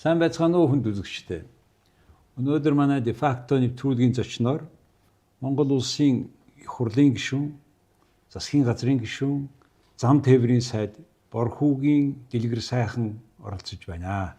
Сайн байцгаана уу хүнд үзэгчдээ. Өнөөдөр манай дефакто нэвтрүүлгийн зочноор Монгол улсын их хурлын гишүүн, засгийн газрын гишүүн, зам тээврийн сайд Борхүүгийн Дэлгэр сайхан оролцож байна.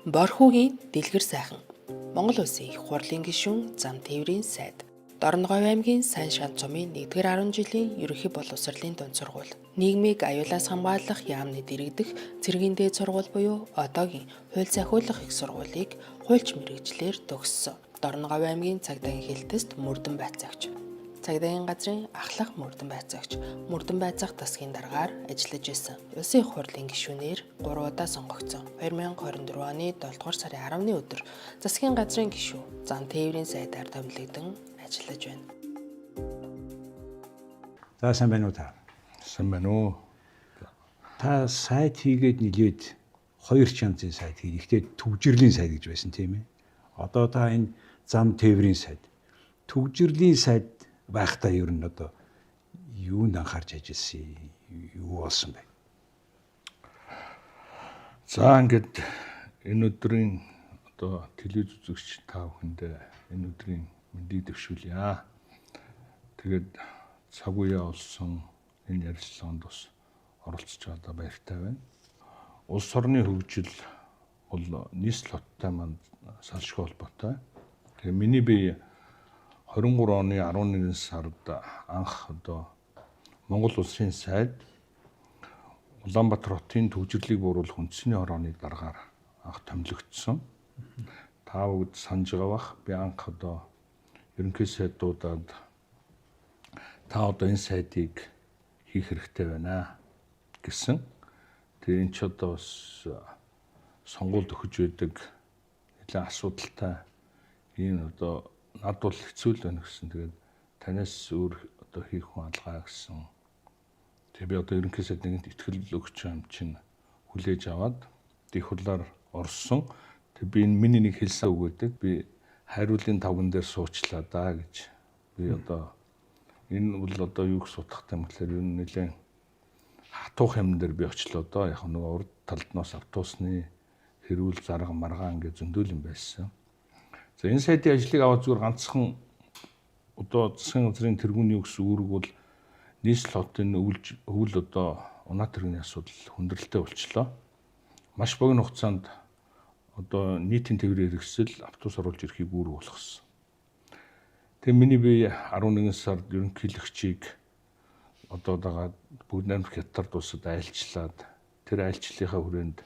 Борхүүгийн Дэлгэр сайхан Монгол улсын их хурлын гишүүн, зам тээврийн сайд Дорноговь аймгийн Сайн Шанц сумын 1-р 10 жилийн ерөнхий боловсролын дунд сургууль, нийгмийг аюулаас хамгаалах яамны дэргэдэх цэргийн дээд сургууль буюу одоогийн хууль захиулах их сургуулийг хуульч мэргэжлэр төгссөн. Дорноговь аймгийн цагдаагийн хэлтэст мөрдөн байцаагч, цагдаагийн газрын ахлах мөрдөн байцаагч, мөрдөн байцаах тасгийн даргаар ажиллаж исэн. Улсын их хурлын гишүүнээр 3 удаа сонгогдсон. 2024 оны 7 дугаар сарын 10-ны өдөр засгийн газрын гишүүн, зам тээврийн сайдаар томилогдсон ажиллаж байна. За сайн байна уу та? Сайн байна уу? Та сайт хийгээд нилээд 2 янзын сайт хий. Ихтэй төвжирлийн сайт гэж байсан тийм ээ. Одоо та энэ зам тээврийн сайт, төвжирлийн сайт байхдаа ер нь одоо юунд анхаарч ажилласан, юу болсон бэ? За ингээд энэ өдрийн одоо телевиз үзэгч та бүхэндээ энэ өдрийн мэндийг дэвшүүлье. Тэгээд цаг үеэ олсон энэ ярилцлаганд бас оролцож байгаа баяртай байна. Улс орны хөгжил бол нийслэлтэй манд салшгүй холбоотой. Тэгээ миний бие 23 оны 11 сард анх одоо Монгол улсын сайд Улаанбаатар хотын төвжирлийг бууруулах үндэсний хорооны даргаар анх томилогдсон. Та бүгд санаж байгаа бах. Би анх одоо ерөнхий сайдуудад та одоо энэ сайдыг хийх хэрэгтэй байна гэсэн. Тэгээ энэ ч одоо бас сонгуульд өгч байдаг нэлээд асуудалтай энэ одоо над бол хэцүү л байна гэсэн. Тэгээд танаас өөр одоо хийх хүн алгаа гэсэн. Тэгээ би одоо ерөнхий сайдын итгэл өгч юм чинь хүлээж аваад их хурлаар орсон. Тэгээ би энэ миний нэг хэлсэн үг гэдэг. Би хайруулын тавган дээр суучлаа да гэж. Би одоо энэ бол одоо юу гэж сутахтай юм гэхээр ер нь нэлээд хатуух юм дээр би очлоо доо. Яг нөгөө урд талднаас автобусны хэрүүл зарга маргаан гэж зөндөөл юм байсан. За энэ сайдын ажлыг аваад зүгээр ганцхан одоо засгийн газрын тэргүүний өгс үүрэг бол нийслэл хотын өвөл одоо унаа тэрэгний асуудал хүндрэлтэй болчлоо. Маш богино хугацаанд одоо нийтийн тээврийн хэрэгсэл автобус оруулж ирэхийг үүрэг болгосон. Тэгээ миний бие 11 сард ерөнхийлөгчийг одоо дагаад бүгд найрамд хятад улсад айлчлаад тэр айлчлалынхаа хүрээнд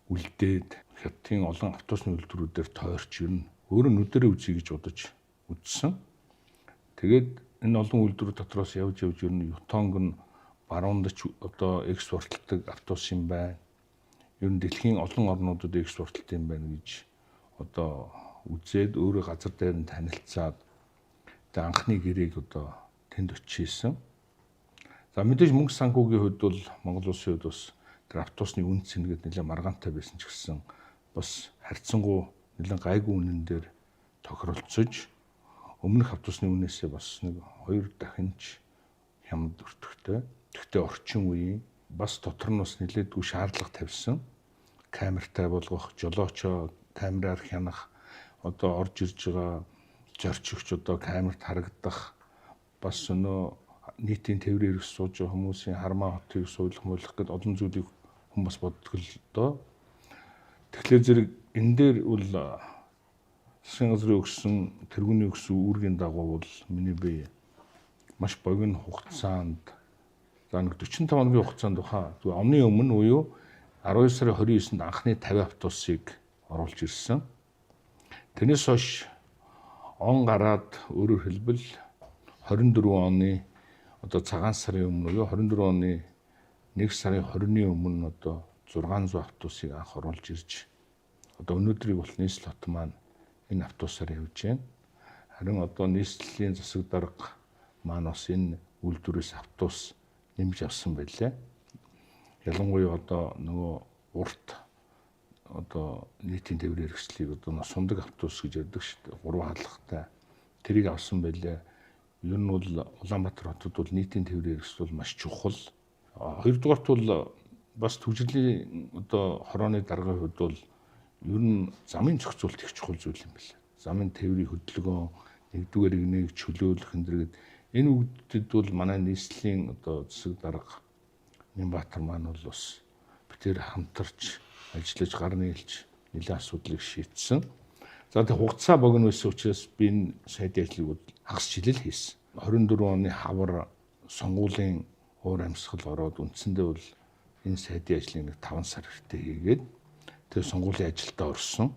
үлдээд хятадын олон автобусны үйлдвэрүүдээр тойрч ирнэ. Өөрөө нүдэрээ үзье гэж бодож үзсэн. Тэгээд энэ олон үйлдвэрүүд дотроос явж ирнэ. Ютонг нь баруунд ч одоо экспортлдог автобус юм байна. Ер нь дэлхийн олон орнуудад экспортлт юм байна гэж одоо үзээд өөрөө газар дээр нь танилцаад тэгээ анхны гэрээг одоо тэнд очижсэн. За мэдээж мөнгө санхүүгийн хувьд бол Монгол улсын хувьд бас тэр автобусны үн цэнэгэд нэлээд маргаантай байсан ч гэсэн бас харьцангуй нэлээд гайгүй үнэн дээр тохиролцож өмнөх автобусны үнээсээ бас нэг 2 дахинч хямд өртөгтэй. Тэгтээ орчин үеийн бас дотор нь бас нэлээдгүй шаардлага тавьсан. Камертай болгох, жолоочоо камераар хянах, одоо орж ирж байгаа зорчигч одоо камерт харагдах, бас нийтийн тээврийн хэрэгс сууж байгаа хүмүүсийн хармаа хотыг суулгах гэдэг олон зүйлийг хүн бас боддог л доо. Тэгэхээр зэрэг энэ дээр бол засгийн газрын өгсөн тэргүүний өгсөн үүргийн дагуу бол миний бие маш богино хугацаанд за нэг 45 хоногийн хугацаанд баха. Оны өмнө буюу 12 сарын 29-нд анхны 50 автобусыг оруулж ирсэн. Тэрнээс хойш он гараад өөрөөр хэлбэл 24 оны одоо цагаан сарын өмнө буюу 24 оны 1 сарын 20-ны өмнө одоо 600 автобусыг анх оруулж ирж одоо өнөөдрийг бол нийслэл хот маань энэ автобусаар явж байна. Харин одоо нийслэлийн засаг дарга маань бас энэ үйлдвэрээс автобус нэмж авсан байлээ. Ялангуяа одоо нөгөө урт одоо нийтийн тээврийн хэрэгслийг одоо сундаг автобус гэж ярьдаг шүү дээ. 3 хаалгатай тэрийг авсан байлээ. Ер нь бол Улаанбаатар хотод бол нийтийн тээврийн хэрэгсэл бол маш чухал. Хоёрдугаарт бол бас төвжирлийн одоо хорооны даргын хувьд бол ер нь замын зохицуулт их чухал зүйл юм байна. Замын тээврийн хөдөлгөөн, нэгдүгээр игнийг чөлөөлөх энэ энэ үгдэд бол манай нийслэлийн одоо засаг дарга Нямбатар маань бол бас битээр хамтарч ажиллаж гар нийлж нэлээд асуудлыг шийдсэн. За тэг хугацаа богино байсан учраас би энэ сайдын ажлыг хагас жилэл хийсэн. 24 оны хавар сонгуулийн уур амьсгал ороод үндсэндээ бол энэ сайдын ажлыг нэг 5 сар хүртэл хийгээд тэгээ сонгуулийн ажилдаа орсон.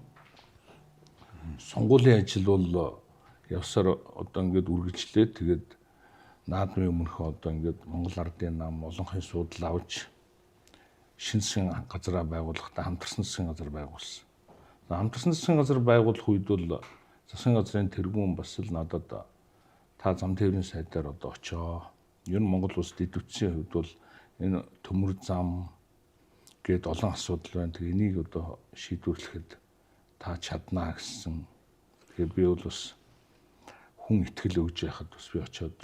Сонгуулийн ажил бол явсаар одоо ингээд үргэлжлээд тэгээд наадмын өмнөхөө одоо ингээд Монгол Ардын нам олонхын суудлал авч шинэ засгийн газараа байгуулахдаа хамтарсан засгийн газар байгуулсан. Хамтарсан засгийн газар байгуулах үед бол засгийн газрын тэргүүн бас л надад та зам тээврийн сайдаар одоо очоо. Ер нь Монгол улсад идэвхжсэн хувьд бол энэ төмөр зам гээд олон асуудал байна. Тэгээ энийг одоо шийдвэрлэхэд та чаднаа гэсэн. Тэгэхээр би бол бас хүн итгэл өгж яхад бас би очоод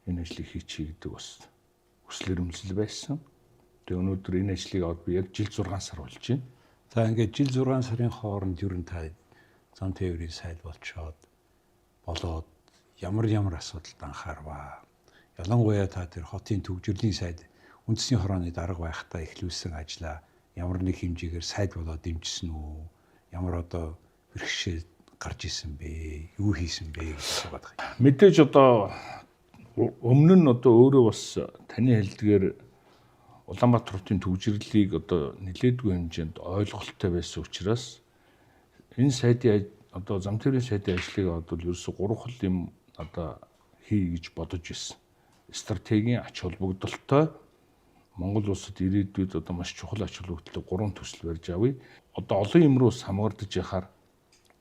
энэ ажлыг хийчихье гэдэг бас хүсэл эрмэлзэл байсан. Тэгээ өнөөдөр энэ ажлыг аваад би яг жил 6 сар болж байна. За ингээд жил 6 сарын хооронд ер нь та зам тээврийн сайд болчоод болоод ямар асуудалд анхаарваа. Ялангуяа та тэр хотын төвжирлийн сайд үндэсний хорооны дарга байхдаа эхлүүлсэн ажлаа ямар нэг хэмжээгээр сайд болоод дэмжсэн үү? Ямар одоо бэрхшээл гарч исэн бэ? Юу хийсэн бэ гэж бодох юм. Мэдээж одоо өмнө нь одоо өөрөө бас таны хэлдгээр Улаанбаатар хотын төвжирлийг одоо нэлээдгүй хэмжээнд ойлголттой байсан учраас энэ сайдын одоо зам тээврийн сайдын ажлыг одоо ерөөсө 3 хол юм одоо хий гэж бодож байсан. Стратегийн ач холбогдолтой Монгол улсад ирээдүйд одоо маш чухал ач холбогдолтой 3 төсөл барьж авъя. Одоо олон юмруу хамгаардаж яхаар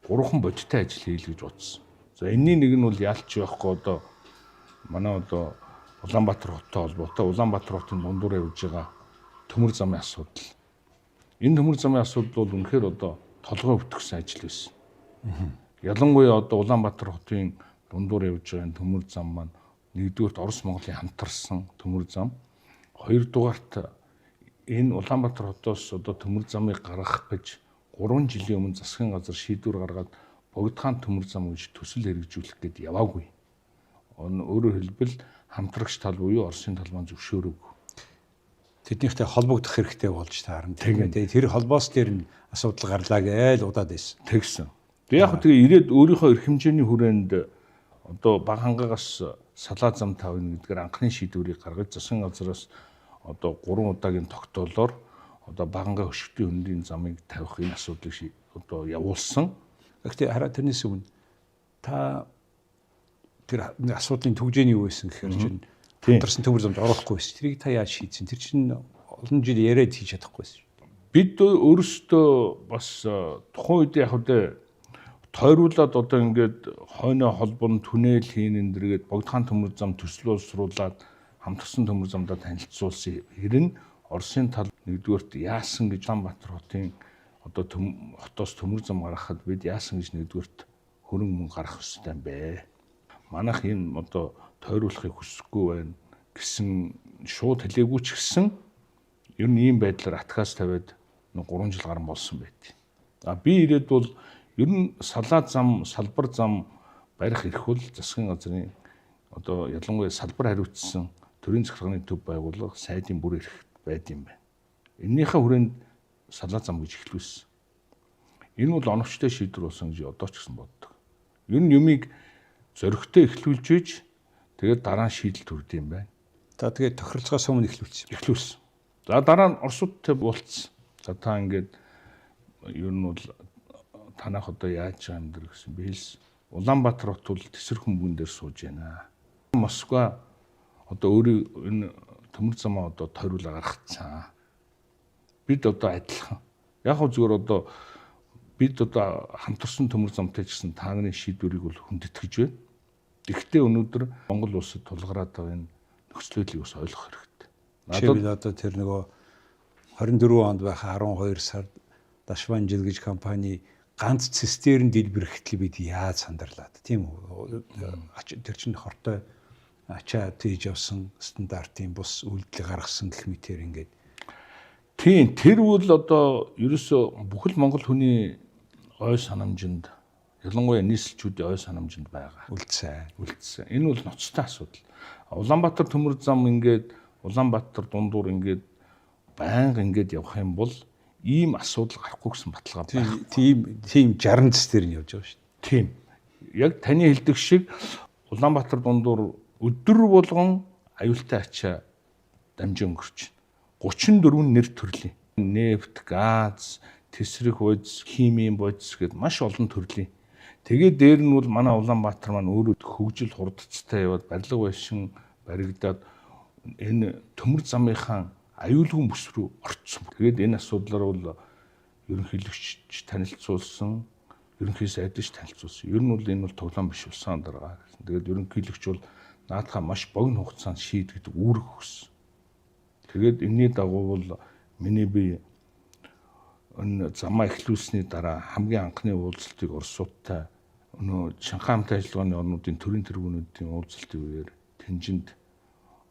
3хан бодиттой ажил хийл гэж бодсон. За энэний нэг нь бол яалч байхгүй одоо манай одоо Улаанбаатар хоттой холбоотой Улаанбаатар хотын дундуур явж байгаа төмөр замын асуудал. Энэ төмөр замын асуудал бол үнэхээр одоо толгой өвтгсөн ажил байсан. Ялангуяа одоо Улаанбаатар хотын дундуур явж байгаа энэ төмөр зам маань нэгдүгээрт Орос Монголын хамтарсан төмөр зам, хоёрдугаарт энэ Улаанбаатар хотоос одоо төмөр замыг гаргах гэж 3 жилийн өмнө засгийн газар шийдвэр гаргаад Богдхан төмөр зам гэж төсөл хэрэгжүүлэх гээд яваагүй. Өөрөөр хэлбэл хамтрагч тал буюу Оросын тал маань зөвшөөрөөгүй. Тэднийхтэй холбогдох хэрэгтэй болж таарна. Тэгээд тэр холбоос дээр нь асуудал гарлаа гээл удаад байсан. Тэгсэн. Тэг яг тэгээ ирээд өөрийнхөө эрх хэмжээний хүрээнд одоо баг хангаагаас салаа зам тавина гэдгээр анхны шийдвэрийг гаргаж засгийн газараас одоо 3 удаагийн тогтоолоор одоо багангаа хөшгтийн хөндийн замыг тавих энэ асуудлыг одоо явуулсан. Гэхдээ хараа тэрнээс өмнө та тэр асуудлын төгжээний юу байсан гэхээр чинь хамтарсан төмөр замд орохгүй байсан. Тэрийг та яаж шийдсэн? Тэр чинь олон жил яриад хийж чадахгүй байсан. Бид өөрсдөө бас тухайн үед яг үдэ тойруулаад одоо ингээд хойно холбон түнэл хийн эндэргээд Богдхан төмөр зам төсөл боловсруулад хамтарсан төмөр замдаа танилцуулсан. Хэрэн Оросын тал нэгдүгээрт яасан гэж Улаанбаатар хотын одоо хотоос төмөр зам гаргахад бид яасан гэж нэгдүгээрт хөрөнгө мөнгө гаргах ёстой юм бэ? Манайх энэ одоо тойруулахыг хүсэхгүй байна гэсэн шууд хэлээгүй ч гэсэн ер нь ийм байдлаар атгаас тавиад 3 жил гарсан болсон байт. Би ирээд бол ер нь салаа зам, салбар зам барих эрх бол засгийн газрын одоо ялангуяа салбар хариуцсан төрийн захиргааны төв байгууллага сайдын бүр эрх байд юм байна. Эннийхээ хүрээнд салаа зам гэж эхлүүлсэн. Энэ бол оновчтой шийдвэр болсон гэж одоо ч гэсэн боддог. Ер нь юмыг зөрөгтэй эхлүүлж ийж тэгээд дараа нь шийдэл төрд юм байна. За тэгээд тохиролцоогоос өмнө эхлүүлсэн. За дараа нь Оросуудтай уулзсан. За та ингээд ер нь бол танах одоо яаж байгаа юм дэр гэсэн би хэлсэн. Улаанбаатар хот бол тесрхэн бүн дээр сууж байна. Москва одоо өөрийн энэ төмөр замаа одоо тойруулаа гаргацсан. Бид одоо адилхан. Яг хөө зүгээр одоо бид одоо хамтарсан төмөр замтай ч гэсэн та нарын шийдвэрийг бол хүндэтгэж байна. Гэхдээ өнөөдөр Монгол улсад тулгараад байгаа энэ нөхцөл байдлыг бас ойлгох хэрэгтэй. Надад одоо тэр нөгөө 24 онд байхаа 12 сард Дашван жил гэж компани ганц цистерн дэлбэрэхтэл бид яаж сандарлаад тийм үү? Тэр чинь хортой ачаа тийж явсан стандартын бус үйлдэл гаргасан гэх мэтэр ингээд Тийм тэр үл одоо ерөөсө бүхэл Монгол хүний ой санамжинд ялангуяа нийслэлчүүдийн ой санамжинд байгаа. Үлдсэн. Энэ бол ноцтой асуудал. Улаанбаатар төмөр зам ингээд Улаанбаатар дундуур ингээд байнга ингээд явах юм бол ийм асуудал гарахгүй гэсэн баталгаа байна. Тийм 60 цэс дээр нь явж байгаа шүү дээ. Тийм. Яг таны хэлдэг шиг Улаанбаатар дундуур өдөр болгон аюултай ачаа дамжин өнгөрч байна. 34 нэр төрлийн нефт, газ, тэсрэх бодис, химийн бодис гэд маш олон төрлийн. Тэгээд дээр нь бол манай Улаанбаатар маань өөрөө хөгжил хурдцтай яваад барилга байшин баригдаад энэ төмөр замынхаа аюулгүй бүс рүү орцсон. Тэгээд энэ асуудлаар бол ерөнхийлөгч танилцуулсан, ерөнхий сайдч танилцуулсан. Ер нь бол энэ бол тоглоом биш улаан дараа. Тэгээд ерөнхийлөгч бол наадхаа маш богино хугацаанд шийдэгдэх үүрэг өгсөн. Тэгээд энэний дагуу бол миний би энэ замаа эхлүүлсний дараа хамгийн анхны уулзалтыг Орос улстай өнөө Шанхай хамт ажиллагааны орнуудын төрийн тэргүүнүүдийн уулзалтын үеэр Тэнжинд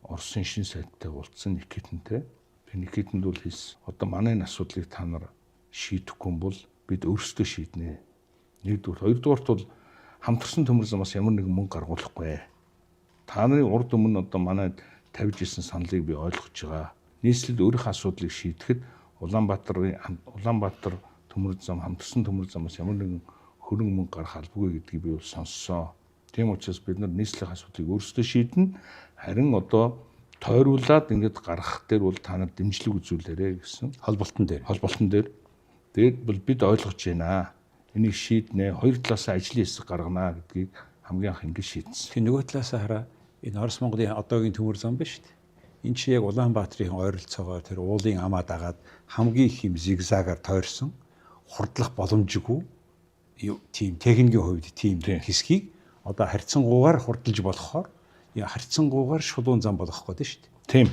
Оросын шин сайдтай уулзсан Никитэнтэй. Тэр Никитэнд бол хэлсэн. Одоо манай энэ асуудлыг та нар шийдэхгүй бол бид өөрсдөө шийднэ. Нэгдүгээр, хоёрдугаарт бол хамтарсан төмөр замаас ямар нэгэн мөнгө гаргуулахгүй. Та нарын урд өмнө одоо манай тавьж исэн саналыг би ойлгож байгаа. Нийслэл өөрийнхөө асуудлыг шийдэхэд Улаанбаатар төмөр зам хамтарсан төмөр замаас ямар нэгэн хөрөнгө мөнгө гарах албагүй гэдгийг би бол сонссон. Тийм учраас бид нар нийслэлийн асуудлыг өөрсдөө шийднэ. Харин одоо тойруулаад ингэж гаргах дээр бол та нар дэмжлэг үзүүлээрэй гэсэн Холболтон дээр. Тэгээд бол бид ойлгож байна. Энийг шийднэ. Хоёр талаасаа ажлын хэсэг гаргана гэдгийг хамгийн анх ингэж шийдсэн. Тэгээ нөгөө талаасаа хараа энэ Орос Монголын одоогийн төмөр зам биш үү? Энэ чи яг Улаанбаатарын ойролцоогоор тэр уулын амаа дагаад хамгийн их юм зигзагаар тойрсон хурдлах боломжгүй тийм техникийн хувьд тийм хэсгийг одоо харьцангуйгаар хурдалж болохоор харьцангуйгаар шулуун зам болгох гэдэг шүү дээ. Тийм.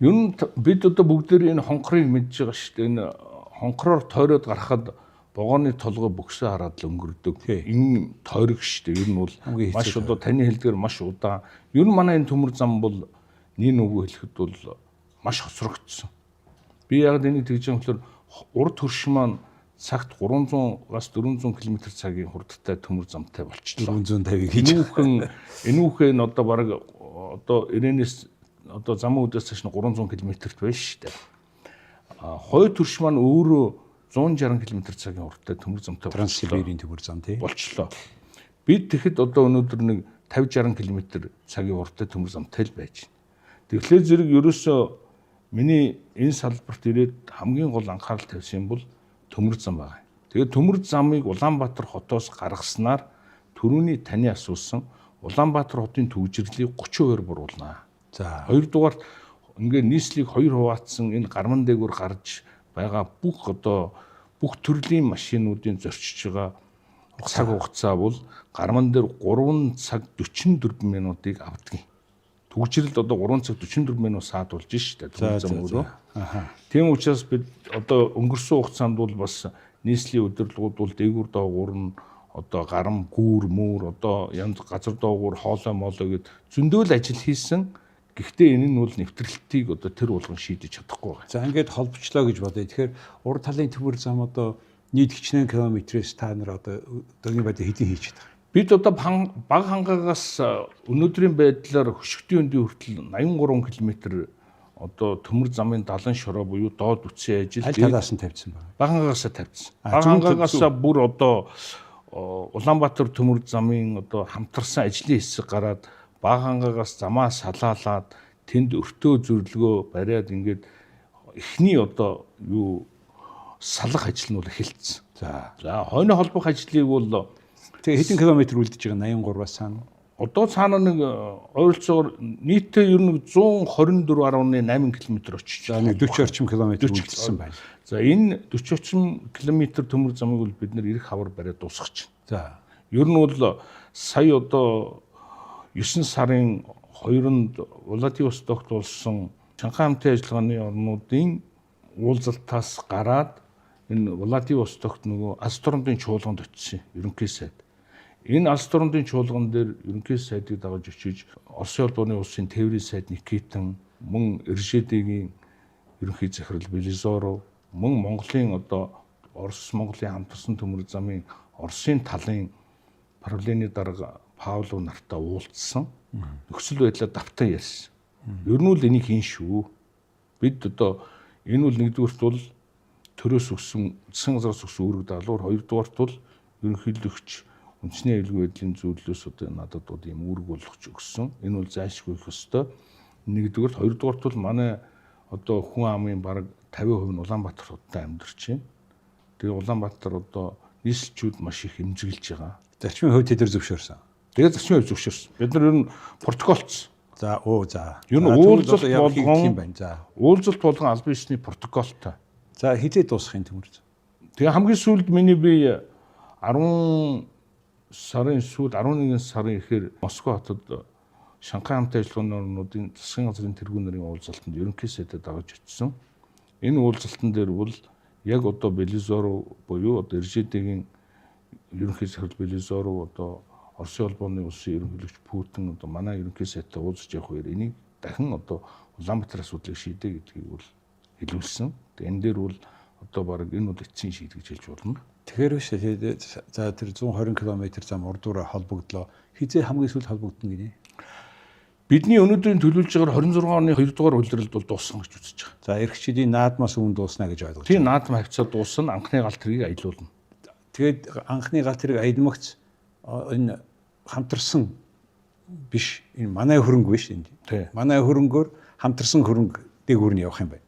Ер нь бид одоо бүгдээр энэ хонхрыг мэдж байгаа шүү дээ. Энэ хонхроор тойроод гарахад богооны толгой бөксөө хараад л өнгөрдөг. Энэ тойрог шүү дээ. Ер нь бол маш одоо таны хэлдгээр маш удаан. Ер нь манай энэ төмөр зам бол нэг үгүй хэлэхэд бол маш хоцрогдсон. Би яг энийг тэгж байгаа болохоор урд хөрш маань цагт 300-аас 400 км/цагийн хурдтай төмөр замтай болчихлоо. 450-ыг хийж энүүхэн нь одоо бараг одоо Ирэнээс одоо замын үдээс цааш нь 300 км-т байна шүү дээ. Хойд хөрш маань өөрөө 160 км/цагийн хурдтай төмөр замтай Транссибирийн төмөр зам тий болчихлоо. Бид тэгэхэд одоо өнөөдөр нэг 50-60 км/цагийн хурдтай төмөр замтай л байж байна. Тэгэхээр зэрэг ерөөсөө миний энэ салбарт ирээд хамгийн гол анхаарал тавьсан юм бол төмөр зам байна. Тэгээд төмөр замыг Улаанбаатар хотоос гаргаснаар түрүүний таны асуусан Улаанбаатар хотын төвжирлийг 30% буруулнаа. За хоёрдугаар ингээд нийслэлийг хоёр хуваацсан энэ гарман дээгүүр гарч байгаа бүх төрлийн машинуудын зорчиж байгаа цаг хугацаа бол гарман дээр 3 цаг 44 минутыг авдаг. Төгжрэлд одоо 3 цаг 44 минут саадуулж шүү дээ төмөр зам өөрөө. Тийм учраас бид одоо өнгөрсөн хугацаанд бол бас нийслэлийн удирдлагууд бол дээгүүр доогуур нь одоо гарам гүүр мөр одоо янз газар доогуур хоолой моолой гэд зөндөөл ажил хийсэн. Гэхдээ энэ нь бол нэвтрэлтийг одоо тэр болгон шийдэж чадахгүй байна. За ингээд холбочлоо гэж бодъё. Тэгэхээр урд талын төмөр зам одоо нийт хичнээн километрээс та нар одоо өдөөний байдлыг хэдийн хийж чадах. Бид одоо баг хангаагаас өнөөдрийн байдлаар хөшгтийн өндийн хүртэл 83 км одоо төмөр замын далан шороо буюу доод үтсийн ажил аль талаас нь тавьсан байна. Баг хангаагаас тавьсан. Баг хангаагаас бүр одоо Улаанбаатар төмөр замын одоо хамтарсан ажлын хэсэг гараад баг хангаагаас замаа салаалаад тэнд өртөө зөвлөгөө бариад ингээд эхний одоо салах ажил нь бол эхэлсэн. За хойно холбох ажлыг бол тэгээ хэдэн километр үлдэж байгаа 83-аас цаана. Одоо цаана нэг ойролцоогоор нийтдээ ер нь 124.8 км очиж байгаа. Нэг 40 орчим километр үлдсэн байна. За энэ 40 орчим километр төмөр замыг бол бид нэр ирэх хавар бариад дуусгач. За ер нь бол сая одоо 9 сарын 2-нд Владивостокт болсон Шанхай хамтын ажиллагааны орнуудын уулзалтаас гараад энэ Владивостокт нөгөө алс турмдын чуулганд очив ерөнхий сайд. Энэ алс турмдын чуулган дээр ерөнхий сайдыг дагаж очиж Оросын улбаны улсын тээврийн сайд Никитэн мөн Эршэдигийн ерөнхий захирал Белизоров, мөн Монголын одоо Орос Монголын хамтарсан төмөр замын Оросын талын правлений дарга Павлов нартай уулзсан. Нөхцөл байдлаа давтан ярьсан. Ер нь бол энийг хийн шүү. Бид одоо энэ бол нэгдүгürt бол төрөөс өгсөн засгийн газраас өгсөн үүрэг даалгавар, хоёрдугаарт бол ерөнхийлөгч үндэсний аюулгүй байдлын зөвлөлөөс одоо надад бол ийм үүрэг болгож өгсөн. Энэ бол зайлшгүй их өстой. Нэгдүгürt, хоёрдугаарт бол манай одоо хүн амын бараг 50% нь Улаанбаатар хотод амьдарч байна. Тэгээ Улаанбаатар одоо нийслэлчүүд маш их эмзэглэж байгаа. Зарчмын хувьд тэд зөвшөөрсөн. Тэгээ зарчмын хувьд зөвшөөрсөн. Бид нар ер нь протоколцсон. За Ер нь уулзалт болгон байна. За уулзалт болгон албан ёсны протоколтой. за хизээ дуусахын төмөр. Тэгээ хамгийн сүүлд миний би 10 сарын сүүлд 11 сарын ихээр Москва хотод Шанхай хамтын ажиллагааны орнуудын засгийн газрын тэргүүнэрийн уулзалтанд ерөнхий сайдад давж очсон. Энэ уулзалтан дээр бол яг одоо Белизоров буюу одоо Иржэдэгийн ерөнхий захирал Белизоров одоо Оросын холбооны улсын ерөнхийлөгч Путин одоо манай ерөнхий сайдтай уулзж явах үеэр энийг дахин одоо Улаанбаатар асуудлыг шийдэ гэдгийг бол хэлүүлсэн. Тэгээ энэ дээр бол одоо баг энэ бол эцсийн шийд гэж хэлж болно. Тэгэхээр биш за тэр 120 км зам урдуура холбогдлоо. Хизээ хамгийн сүүлд холбогдно гинэ. Бидний өнөөдрийн төлөвлөж байгаа 26 оны 2 дугаар улиралд бол дууссан гэж үзэж байгаа. За эх жилийн наадмаас өмнө дууснаа гэж ойлгож байна. Тийм наадам хавцаа дууссан, анхны галт тэргийг аялуулна. Тэгээд анхны галт тэрэг аялмагц энэ хамтарсан биш энэ манай хөрөнгө биш энэ. Манай хөрөнгөөр хамтарсан хөрөнгө дээгүүр нь явах юм байна.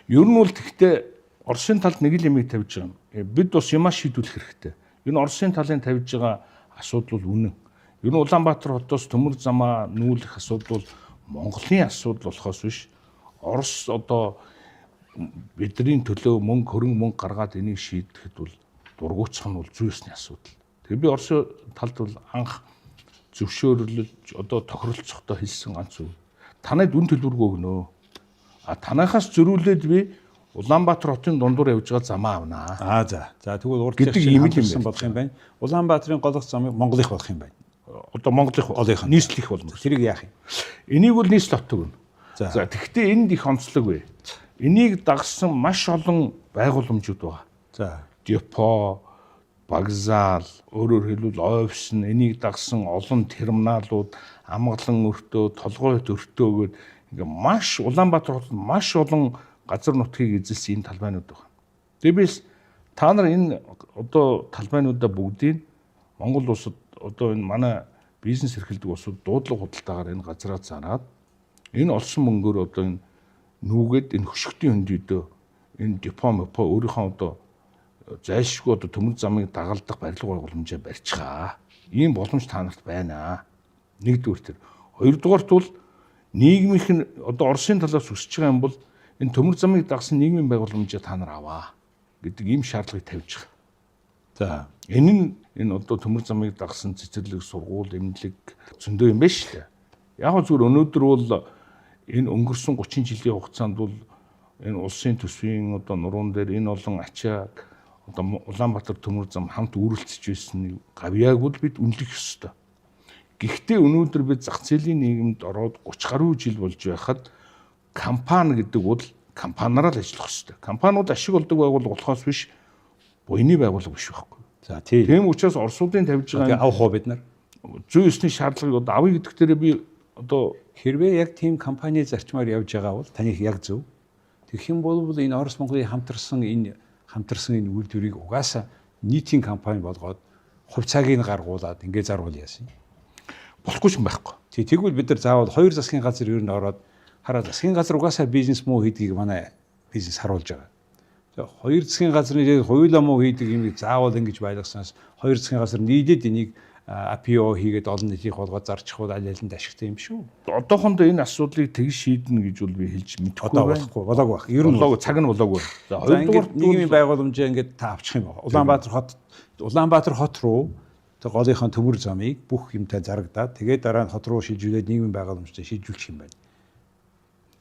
Ер нь бол тэгтээ Оросын талд нэг л юмыг тавьж байгаа юм. Бид бас юмаа шийдвэрлэх хэрэгтэй. Энэ Оросын талын тавьж байгаа асуудал бол үнэн. Ер нь Улаанбаатар хотоос төмөр замаа нүүлэх асуудал бол Монголын асуудал болохоос биш. Орос одоо бидний төлөө хөрөнгө мөнгө гаргаад энийг шийдэхэд бол дургуутсах нь бол зүйсний асуудал. Тэгээ би Оросын талд бол анх зөвшөөрлөж одоо тохиролцохдоо хэлсэн ганц үг. Танайд үн төлбөргүй өгнө. Танайхаас зөрүүлээд би Улаанбаатар хотын дундуур явж байгаа замаа авнаа. За тэгвэл урд гэдэг ийм л юм болох юм байна. Улаанбаатарын голох замыг Монголынх болох юм байна. Одоо Монголынх нийслэх болно. Тэрийг яах юм? Энийг бол нийслэл отдог гэнэ. За тэгвэл энд их онцлог бай. Энийг дагсан маш олон байгууламжууд байгаа. За депо, вокзал, өөрөөр хэлбэл офис нь энийг дагсан олон терминалууд, амгалан өртөө, толгойд өртөө гээд ингээ маш Улаанбаатар хотод маш олон газар нутгийг эзэлсэн энэ талбайнууд байна. Тэгээс та нар энэ одоо талбайнуудаа бүгдийг Монгол улсад одоо энэ манай бизнес эрхэлдэг улсууд дуудлага худалдаагаар энэ газраа зараад энэ олсон мөнгөөр одоо энэ нүүгээд энэ хөшгтийн хөндөдөө энэ депо өөрийнхөө одоо зайлшгүй одоо төмөр замыг дагалдах барилга байгууламжаа барьчихаа. Ийм боломж та нарт байна. Нэгдүгээр тэр. Хоёрдугаарт бол нийгмийнх нь одоо Оросын талаас өсөж байгаа юм бол энэ төмөр замыг дагсан нийгмийн байгууламжаа та нар аваа гэдэг ийм шаардлагыг тавьж байгаа. За энэ одоо төмөр замыг дагсан цэцэрлэг, сургууль, эмнэлэг зөндөө юм байна шүү дээ. Яг нь зүгээр өнөөдөр бол энэ өнгөрсөн 30 жилийн хугацаанд бол энэ улсын төсвийн одоо нуруунд дээр энэ олон ачааг одоо Улаанбаатар төмөр зам хамт үүрэлцэж байсныг гавьяаг бол бид үнэлэх ёстой. Гэхдээ өнөөдөр бид зах зээлийн нийгэмд ороод 30 гаруй жил болж байхад компани гэдэг бол компаниараа л ажиллах ёстой. Компаниуд ашиг олдог байгууллага болохоос биш буйны байгууллага биш байхгүй. За тийм учраас Оросуудын тавьж байгаа авах уу бид нар зүй ёсны шаардлагыг одоо авъя гэдэг дээр би одоо хэрвээ яг тийм компани зарчмаар явж байгаа бол таних яг зөв. Тэгэх юм бол энэ Орос Монголын хамтарсан энэ үйлдвэрийг угаасаа нийтийн компани болгоод хувьцааг нь гаргуулад ингээ зарвал яасан. Болохгүй юм байхгүй. Тэгвэл бид нар заавал хоёр засгийн газар ер нь ороод хараа засгийн газар угаасаа бизнес муу хийдгийг манай бизнес харуулж байгаа. Хоёр засгийн газрын хоёулаа муу хийдэг юм заавал ингэж байлгаснаас хоёр засгийн газар нийлээд энийг APO хийгээд олон нийтийн болгоод зарчих бол аль алинд ашигтай юм шүү. Одоохондоо энэ асуудлыг тэгж шийднэ гэж бол би хэлж мэдэхгүй байна. Болоогүй байх. Ер нь цаг нь болоогүй. За хоёрдугаар нийгмийн байгууламжаа ингээд та авчих юм байна. Улаанбаатар хот руу тэг голынхаа төмөр замыг бүх юмтай зарагдаад тэгээд дараа нь хот руу шилжүүлээд нийгмийн байгууламжтай шилжүүлчих юм байна.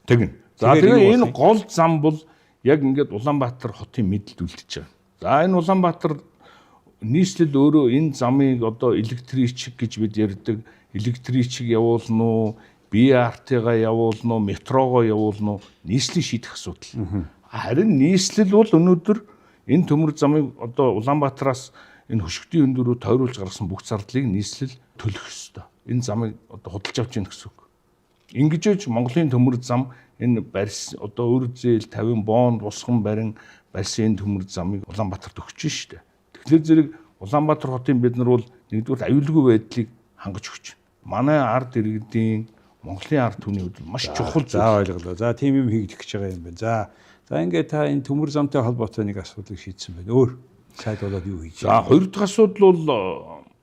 Тэгнь. За тэгээ энэ гол зам бол яг ингээд Улаанбаатар хотын мэдлэлд үлдчихэж байгаа. За энэ Улаанбаатар нийслэл өөрөө энэ замыг одоо электричек гэж бид ярьдаг, электричек явуулна уу, BRT-га явуулна уу, метрогоо явуулна уу, нийслэл шийдэх асуудал. Харин нийслэл бол өнөөдөр энэ төмөр замыг одоо Улаанбаатараас энэ хөшгөдийн өндөр рүү тойруулж гаргасан бүх зардлыг нийслэл төлөх ёстой. Энэ замыг одоо худалдаж авч яах гэсэн үг. Ингэж ээж Монголын төмөр зам энэ барьс одоо өр зээл 50 бонд усхан барин барьсан энэ төмөр замыг Улаанбаатарт өгч шүү дээ. Тэгэхээр зэрэг Улаанбаатар хотын бид нар бол нэгдүгээр аюулгүй байдлыг хангаж өгч байна. Манай ард иргэдийн Монголын ард түмний хувьд маш чухал зүйл. За ойлголоо. За тийм юм хийгдэх гэж байгаа юм байна. За ингээд та энэ төмөр замтай холбоотой нэг асуудлыг шийдсэн байна. Өөр сайд болоод юу хийж За хоёр дахь асуудал бол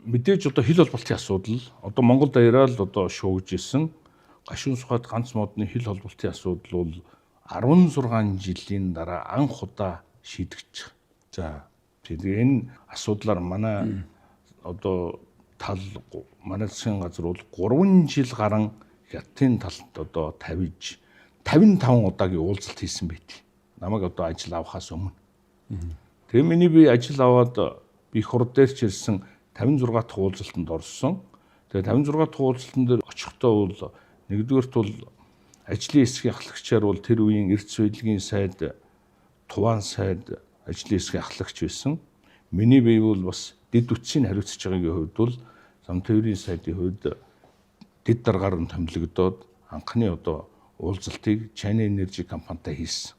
мэдээж одоо хил холболтын асуудал. Одоо Монгол даяараа л одоо шуугж исэн гашуун сухад ганц модны хил холболтын асуудал бол 16 жилийн дараа анх удаа шийдэгдэж. За тэгээ энэ асуудлаар манай одоо тал манай засгийн газар бол 3 жил гарan хятадын талд одоо 55 удаагийн уулзалт хийсэн байт. Намайг одоо ажил авахаас өмнө. Тэгээ миний би ажил аваад би их хурд дээр ч ирсэн 56 дахь уулзалтанд орсон. Тэгээ 56 дахь уулзалтан дээр очихдоо бол нэгдүгээрт бол ажлын хэсгийн ахлагчаар бол тэр үеийн эрдэс соёлын сайд Туван сайд ажлын хэсгийн ахлагч байсан. Миний бие бол бас дэд үтсийг хариуцж байгаагийн хувьд бол зам тээврийн сайдын хувьд дэд даргаар нь томилогдоод анхны одоо уулзалтыг China Energy компанитай хийсэн.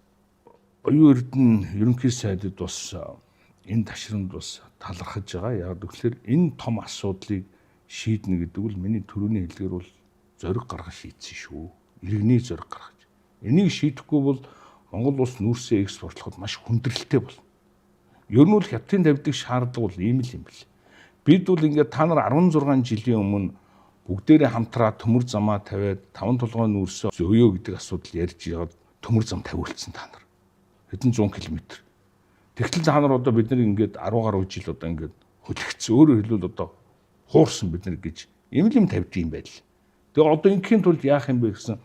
Оюун эрдэнэ ерөнхий сайдд бас энэ ташранд бас талархаж байгаа. Яг гэвэл энэ том асуудлыг шийднэ гэдэг бол миний төрөний хэлгээр бол зориг гаргаж шийдсэн шүү. Иргэний зориг гаргаж. Энийг шийдэхгүй бол Монгол улс нүүрсээ экспортлоход маш хүндрэлтэй болно. Ер нь бол хятадын тавьдаг шаардлага бол ийм л юм бэл. Бид бол ингээд та нар 16 жилийн өмнө бүгдээрээ хамтраа төмөр замаа тавиад 5 толгойн нүүрсээ зөөё гэдэг асуудал ярьж яагаад төмөр зам тавиулсан та нар. Хэдэн 100 км. Тэгтэл та нар одоо бид нар ингээд 10 гаруй жил одоо ингээд хөлөгцсөн. Өөрөөр хэлбэл одоо хуурсан бид нар гэж ийм л юм тавьд юм байл. Тэгээ одоо ингийн тулд яах юм бэ гэсэн.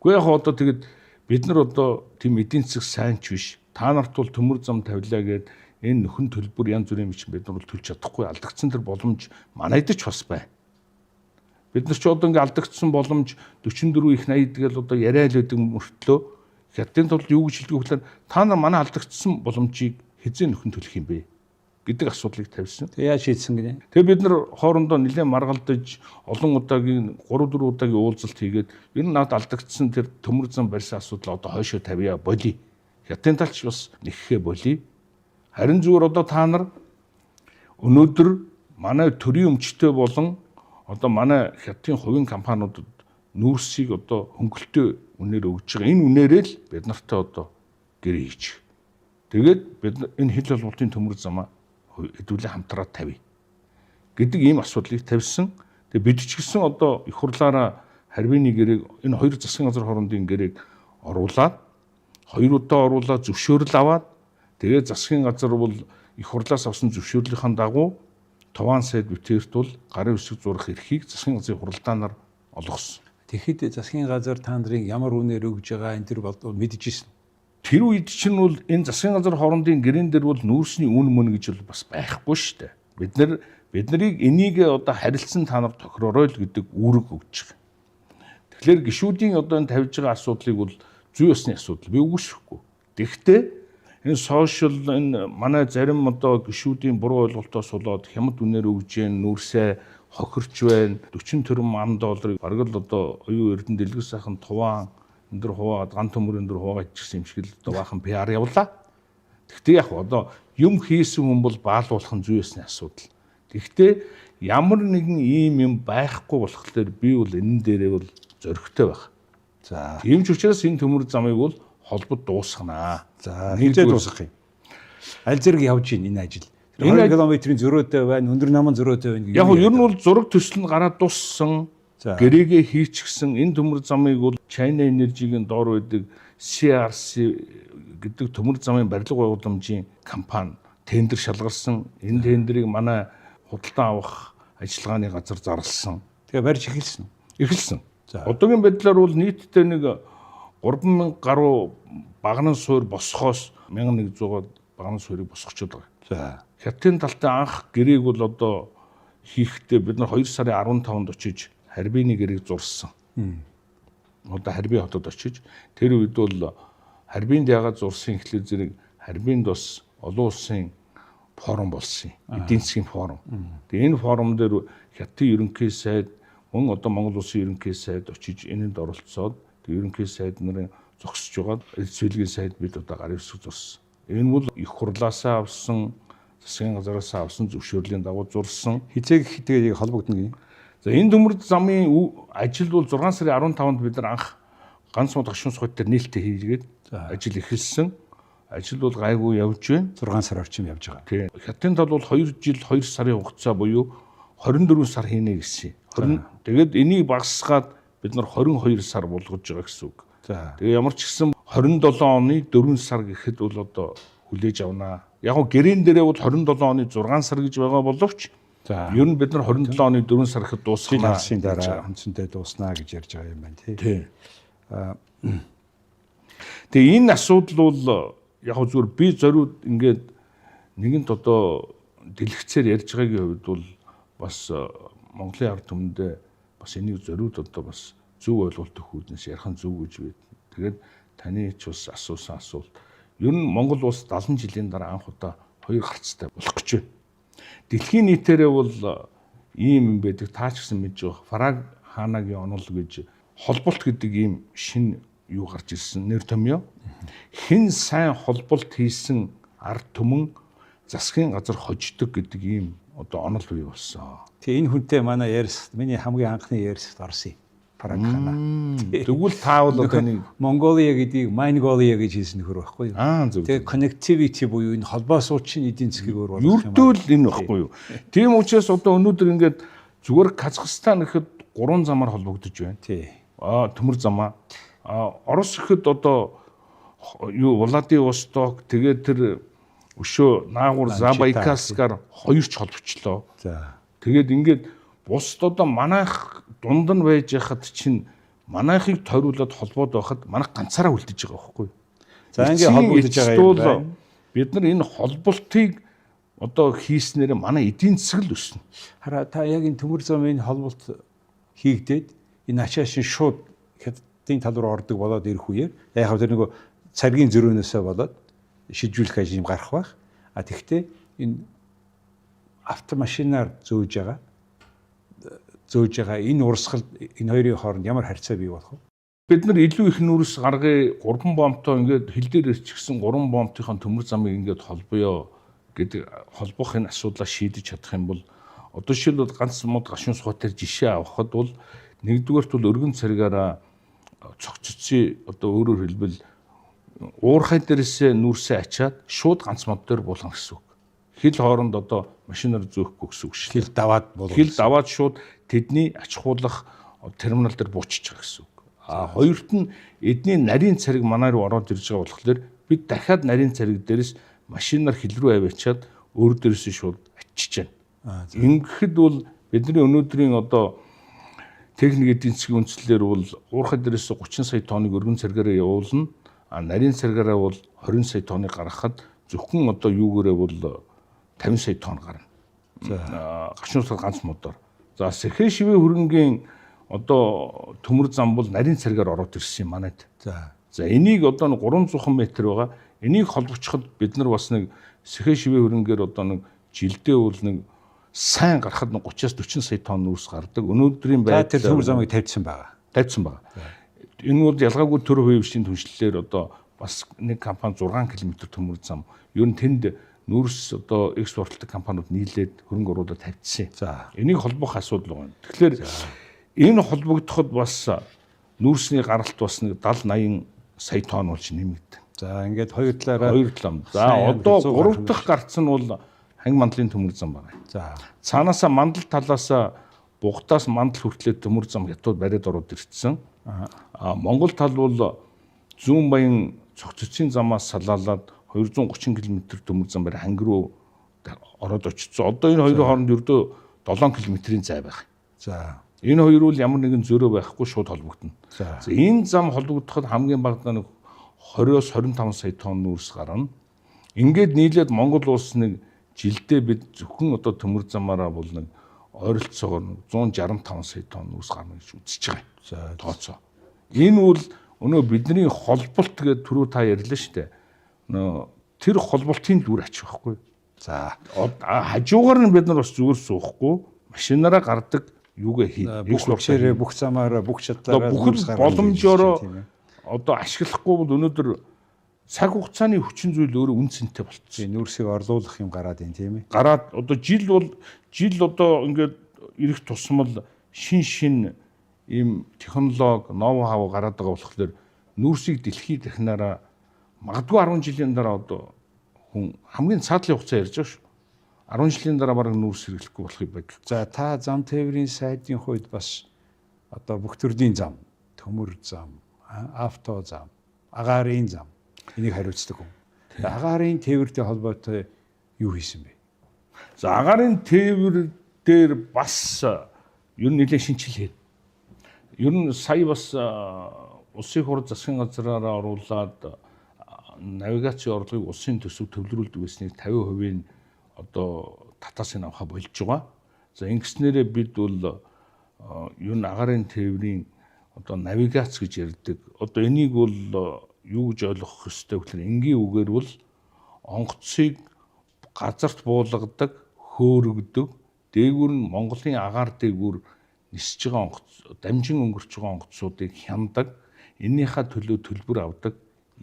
Гэхдээ яг одоо тэгэд бид нар одоо тийм эдийн засаг сайн ч биш. Та нарт бол төмөр зам тавилаа гэд энэ нөхөн төлбөр янз бүрийн бичин бид нар бол төлж чадахгүй алдагдсан тэр боломж манайд ч бас байна. Бид нар ч одоо ингээд алдагдсан боломж 44 их 80 тэгэл одоо яриа л байдаг мөртлөө хятадын тулд юу гэж хэлдэг вэ гэхээр та нар манай алдагдсан боломжийг хэзээ нөхөн төлөх юм бэ гэдэг асуудлыг тавьсан. Тэгээ яаж шийдсэн гинэ? Тэгээ бид нар хоорондоо нэлээд маргалдаж олон удаагийн 3-4 удаагийн уулзалт хийгээд ер нь надад алдагдсан тэр төмөр зам барьсан асуудал одоо хойшоо тавья болий. Хятадын талч бас нэххээ болий. Харин зүгээр одоо та нар өнөөдөр манай төрийн өмчтэй болон одоо манай хятадын хувийн компаниудад нүүрсийг одоо хөнгөлтөө үнээр өгж байгаа. Энэ үнээрээ л бид нартай одоо гэрээ хийчих. Тэгээд бид энэ хил холболтын төмөр замаа хэдүүлээ хамтраад тавья гэдэг ийм асуудлыг тавьсан. Тэгээд бид ч гэсэн одоо их хурлаараа харьбины гэрээг энэ хоёр засгийн газар хоорондын гэрээг оруулаад хоёр удаа оруулаад зөвшөөрөл аваад тэгээд засгийн газар бол их хурлаас авсан зөвшөөрлийнхаа дагуу Туван сайд бүтээрт бол гарын үсэг зурах эрхийг засгийн газрын хуралдаанаар олгосон. Тэгэхэд засгийн газар та нарыг ямар үнээр өгж байгаа энэ төр мэдчихсэн. Тэр үед чинь бол энэ засгийн газар хоорондын гэрэн дээр бол нүүрсний үн мөн гэж бол бас байхгүй шүү дээ. Бид нарыг энийг одоо харилцсан та нар тохироорой л гэдэг үүрэг өгч байгаа. Тэгэхээр гишүүдийн одоо энэ тавьж байгаа асуудлыг бол зүй ёсны асуудал би үгүйсэхгүй. Тэгэхдээ энэ сошиал энэ манай зарим одоо гишүүдийн буруу ойлголтоос болоод хямд үнээр өгж जैन нүүрсээ хохирч байна. 40 тэрбум ам долларыг бараг л одоо оюун эрдэнэ дэлгэр сайхан Туван энэ дөр хуваагаад ган төмөр энэ дөр хуваагаад ичсэн юм шиг л одоо баахан PR явуулаа. Гэхдээ яг одоо юм хийсэн хүн бол баалуулах нь зүй ёсны асуудал. Гэхдээ ямар нэгэн ийм юм байхгүй болохоор би бол энэ дээрээ бол зөрөгтэй байх. За. Тийм ч учраас энэ төмөр замыг бол холбод дуусгана. За, хинжээ дуусгах юм. Аль зэрэг явж гин энэ ажил. 2 км-ийн зөрөөтэй байна, өндөр намын зөрөөтэй байна. Яг нь ер нь бол зураг төсөл нь гараад дууссан. Гэрээгээ хийчихсэн энэ төмөр замыг бол China Energy-гийн доор байдаг CRC гэдэг төмөр замын барилга байгууламжийн компани тендер шалгарсан. Энэ тендерийг манай худалдан авах ажиллагааны газар зарласан. Тэгээ барьж эхэлсэн. Эхэлсэн. Одоогийн байдлаар бол нийтдээ нэг 3000 гаруй багнан суур босхоос 1100 багнан суурийг босгочод байгаа. За. Хятадын талтай анх гэрээг бол одоо хийхдээ бид нар 2 сарын 15-нд очиж харьбины гэрээг зурсан. одоо Харбин хотод очиж тэр үед бол Харбинд ягаад зурсан ихлээр зэрэг Харбинд бас олон улсын форум болсон юм. Эдийн засгийн форум. Тэгээ энэ форум дээр Хятадын ерөнхий сайд мөн одоо Монгол улсын ерөнхий сайд очиж энэнд оролцоод тэгээ ерөнхий сайд нарын зогсож байгаа эцэлгийн сайд бид одоо гарын үсэг зурсан. Энэ бол их хурлаасаа авсан, засгийн газараас авсан зөвшөөрлийн дагуу зурсан. Хизээг тэгээ холбогдно гин. За энэ төмөр замын ажил бол 6 сарын 15-нд бид нар анх ганц мод гашуун сухад дээр нээлттэй хийгээд ажил эхэлсэн. Ажил бол гайгүй явж байна. 6 сар орчим явж байгаа. Тийм. Хятадын тал бол 2 жил 2 сарын хугацаа буюу 24 сар хийнэ гэсэн. Тэгээд энийг багасгаад бид нар 22 сар болгож байгаа гэсэн үг. За. Тэгээ ямар ч гэсэн 27 оны 4 сар гэхэд бол одоо хүлээж авнаа. Яг нь гэрэн дээрээ бол 27 оны 6 сар гэж байгаа боловч ер нь бид нар 27 оны 4 сар гэхэд дуусгана. Жил дараа үндсэндээ дууснаа гэж ярьж байгаа юм байна тий. Тэгээ энэ асуудал бол яг зүгээр би зориуд ингээд нэгэнт одоо дэлгэцээр ярьж байгаагийн хувьд бол бас Монголын ард түмэндээ бас энийг зориуд одоо бас зөв ойлголт өгөх үүднээс ярих нь зөв гэж байна. Тэгээд таны ч бас асуусан асуулт. Ер нь Монгол улс 70 жилийн дараа анх удаа хоёр гарцтай болох гэж байна. Дэлхийн нийтээрээ бол ийм юм байдаг. Таа ч гэсэн мэдж байгаа. Фараг хаанагийн онол гэж холболт гэдэг ийм шинэ юу гарч ирсэн нэр томьёо. Хэн сайн холболт хийсэн ард түмэн засгийн газар хождог гэдэг ийм одоо онол бий болсон. Тэгээ энэ хүнтэй манай ярьс миний хамгийн анхны ярьсд орсон юм. Фараг хаана. Тэгвэл та бол одоо нэг Монголиа гэдгийг Монголиа гэж хэлсэн нөхөр байхгүй юу? зөв. Тэгээ connectivity буюу энэ холбоо суучин эдийн засгийг өөр болгох юм. Ердөө л энэ байхгүй юу? Тийм учраас одоо өнөөдөр ингээд зүгээр Казахстан гэхэд 3 замаар холбогдож байна. Тий. Төмөр замаа. Орос гэхэд одоо юу Владивосток тэгээд тэр өшөө наагур Забайкальскаар хоёр ч холбочлоо. За. Тэгээд ингээд бусд одоо манайх дунд нь байж хахад чинь манайхыг тойруулаад холбоод байхад манайх ганцаараа үлдэж байгаа байхгүй юу? За ингээд холбогдож байгаа юм байна. Бид нар энэ холболтыг одоо хийснээр манай эдийн засаг л өснө. Хараа та яг энэ төмөр замын холболт хийгдээд энэ ачаа шин шууд Хятадын тал руу ордог болоод ирэх үеэр яг хав тэр нөгөө царгийн зөрөөнөөсөө болоод шижүүлэх ажим гарах байх. Тэгвэл энэ автомашинаар зөөж байгаа энэ урсгал энэ хоёрын хооронд ямар харьцаа бий болох вэ? Бид нар илүү их нүрс гаргая 3 бомтой ингээд хил дээр ирчихсэн 3 бомтын төмөр замыг ингээд холбоё гэдэг холбох энэ асуудлаа шийдэж чадах юм бол одоо жишээлбэл ганц мод гашуун сухатаар жишээ авахад бол нэгдүгээрт бол өргөн царгаараа цогццсий одоо өөрөөр хэлбэл уурхай дээрээс нүрсээ ачаад шууд ганц мод дээр буулгах гэсэн үг. Хил хооронд одоо машинаар зөөхгүй гэсэн үг шүү. Хил даваад буулгах. Хил даваад шууд тэдний ач хуулах терминал дээр бууччих байгаа гэсэн үг. Хоёрт нь эдний нарийн цариг манай руу ороод ирж байгаа болохоор бид дахиад нарийн цариг дээрээс машинаар хил рүү аваачаад өөр дээрээс шууд ачиж байна. Ингэхэд бол бидний өнөөдрийн одоо техник эдийн засгийн үндслэлээр бол уурхай дээрээс 30 сая тонныг өргөн царгаараа явуулна. Нарийн царгаараа бол 20 сая тонныг гаргахад зөвхөн одоо юугээрээ бол 50 сая тонн гарна. Гашуун сар ганц модоор. За Сэхэ шивээ хөрөнгийн одоо төмөр зам бол нарийн царгаар ороод ирсэн юм манайд. За энийг одоо 300 метр байгаа. Энийг холбочиход бид нар бас нэг Сэхэ шивээ хөрөнгээр одоо нэг жилдээ бол нэг сайн гарахад 30-40 сая тонн нүрс гардаг. Өнөөдрийн байдлаар тэр төмөр замыг тавьсан байгаа. Энэ бол ялгаагүй төр хувийн түншлэлээр одоо бас нэг компани 6 км төмөр зам. Ер нь тэнд нүрс одоо экспортлдог компаниуд нийлээд хөрөнгө оруулаад тавьчихсан. За энийг холбох асуудал байна. Тэгэхээр энэ холбогдоход бас нүрсний гаралт бас нэг 70-80 сая тонн болж нэмэгдэн. За ингээд хоёр талаараа. За одоо 3 дахь гарц нь бол ханги мандлын төмөр зам байна. За цаанаасаа мандал талаасаа бугтаас мандал хүртлээр төмөр зам хятад бариад ороод ирсэн. Монгол тал бол зүүн баян цогццын замаас салаалаад 230 км төмөр зам барь ханги руу ороод очсон. Одоо энэ хоёрын хооронд ердөө 7 км-ийн зай байна. За энэ хоёр бол ямар нэгэн зөрөө байхгүй шууд холбогдно. За энэ зам холбогдоход хамгийн багадаа нэг 20-оос 25 сая тонн нүрс гарна. Ингээд нийлээд Монгол улс нэг жилдээ бид зөвхөн одоо төмөр замаараа бол нэг ойролцоогоор 165 сая тонн нүрс гарна гэж үзэж байгаа. За тооцоо. Энэ бол өнөө бидний холболт гэдэг түрүү та ярьлаа шүү дээ. Тэр холболтын дүр ач байхгүй. За хажуугаар нь бид нар бас зүгээр суухгүй машинаараа гардаг юугээ хий. Бүх хүчээрээ, бүх замаараа, бүх чадлаараа бүхэл боломжоор одоо ашиглахгүй бол өнөөдөр цаг хугацааны хүчин зүйл өөрөө үн цэнтэй болчихсон. Нүүрсийг орлуулах юм гараад ийн тийм ээ. Гараад одоо жил одоо ингээд ирэх тусмал шин ийм технологи, ноу хав гараад байгаа болохоор нүүрсийг дэлхийд дахинаараа магадгүй 10 жилийн дараа одоо хүн хамгийн цаадлын хугацаа ярьж байгаа шүү. 10 жилийн дараа бараг нүүрс хэрэглэхгүй болохыг байдаг. За та зам тээврийн сайдын хувьд бас одоо бүх төрлийн зам, төмөр зам, авто зам, агаарын зам энийг хариуцдаг хүн. Агаарын тээвэртэй холбоотой юу хийсэн бэ? За агаарын тээвэр дээр бас ер нь нэлээд шинжилгээ. Ер нь сая бас улсын хур засгийн газраараа оруулаад навигацийн орлогыг улсын төсөв төвлөрүүлдэг байсныг 50% нь одоо татаас нь авах болж байгаа. За ингэснээрээ бид бол ер нь агаарын тээврийн одоо навигац гэж ярьдаг. Одоо энийг бол юу гэж ойлгох ёстой вэ гэхээр энгийн үгээр бол онгоцыг газарт буулгадаг, хөөргөдөг, дээгүүр нь Монголын агаар дээгүүр нисэж байгаа онгоц, дамжин өнгөрч байгаа онгоцуудыг хяндаг, эннийхээ төлөө төлбөр авдаг.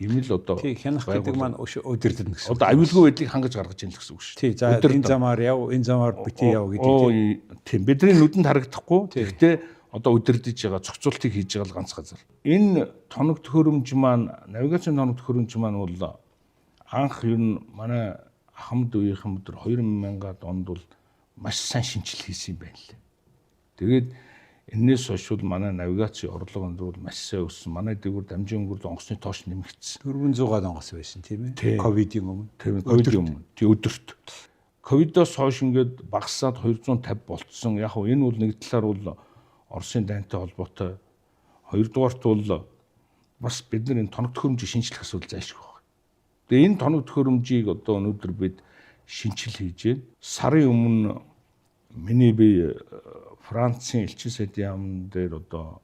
Ийм л одоо хянах гэдэг маань удирдах гэсэн. Одоо аюулгүй байдлыг хангаж гаргаж яах гэсэн үг шүү. Тий, за энэ замаар яв, энэ замаар битээ яв гэдэг. Тийм бидний нүдэнд харагдахгүй. Гэхдээ одоо удирдах байгаа зохицуултыг хийж байгаа л ганц газар. Энэ тоног төхөөрөмж маань, навигацийн тоног төхөөрөмж маань бол анх ер нь манай Ахмад үеийнхэн өдөр 2000-ад онд бол маш сайн шинжил хийсэн юм байна лээ. Тэгээд энээс хойш бол манай навигацийн орлого бол маш сайн өссөн. Манай дээгүүр дамжин өнгөрд онгоцны тоош нэмэгдсэн. 400-аад онгоц байсан тийм ээ. Ковидын өмнө. Тийм ковидын өмнө. Тий өдөрт. Ковидоос хойш ингээд багасаад 250 болцсон. Яг нь энэ бол нэг талаар бол Оросын дайнтай холбоотой. Хоёрдугаарт бол бас бид нар энэ тоног төхөөрөмжийг шинжлэх асуудал зайлшгүй байна. Тэгээ энэ тоног төхөөрөмжийг одоо өнөөдөр бид шинжил хийж байна. Сарын өмнө миний би Францын элчин сайдын яамн дээр одоо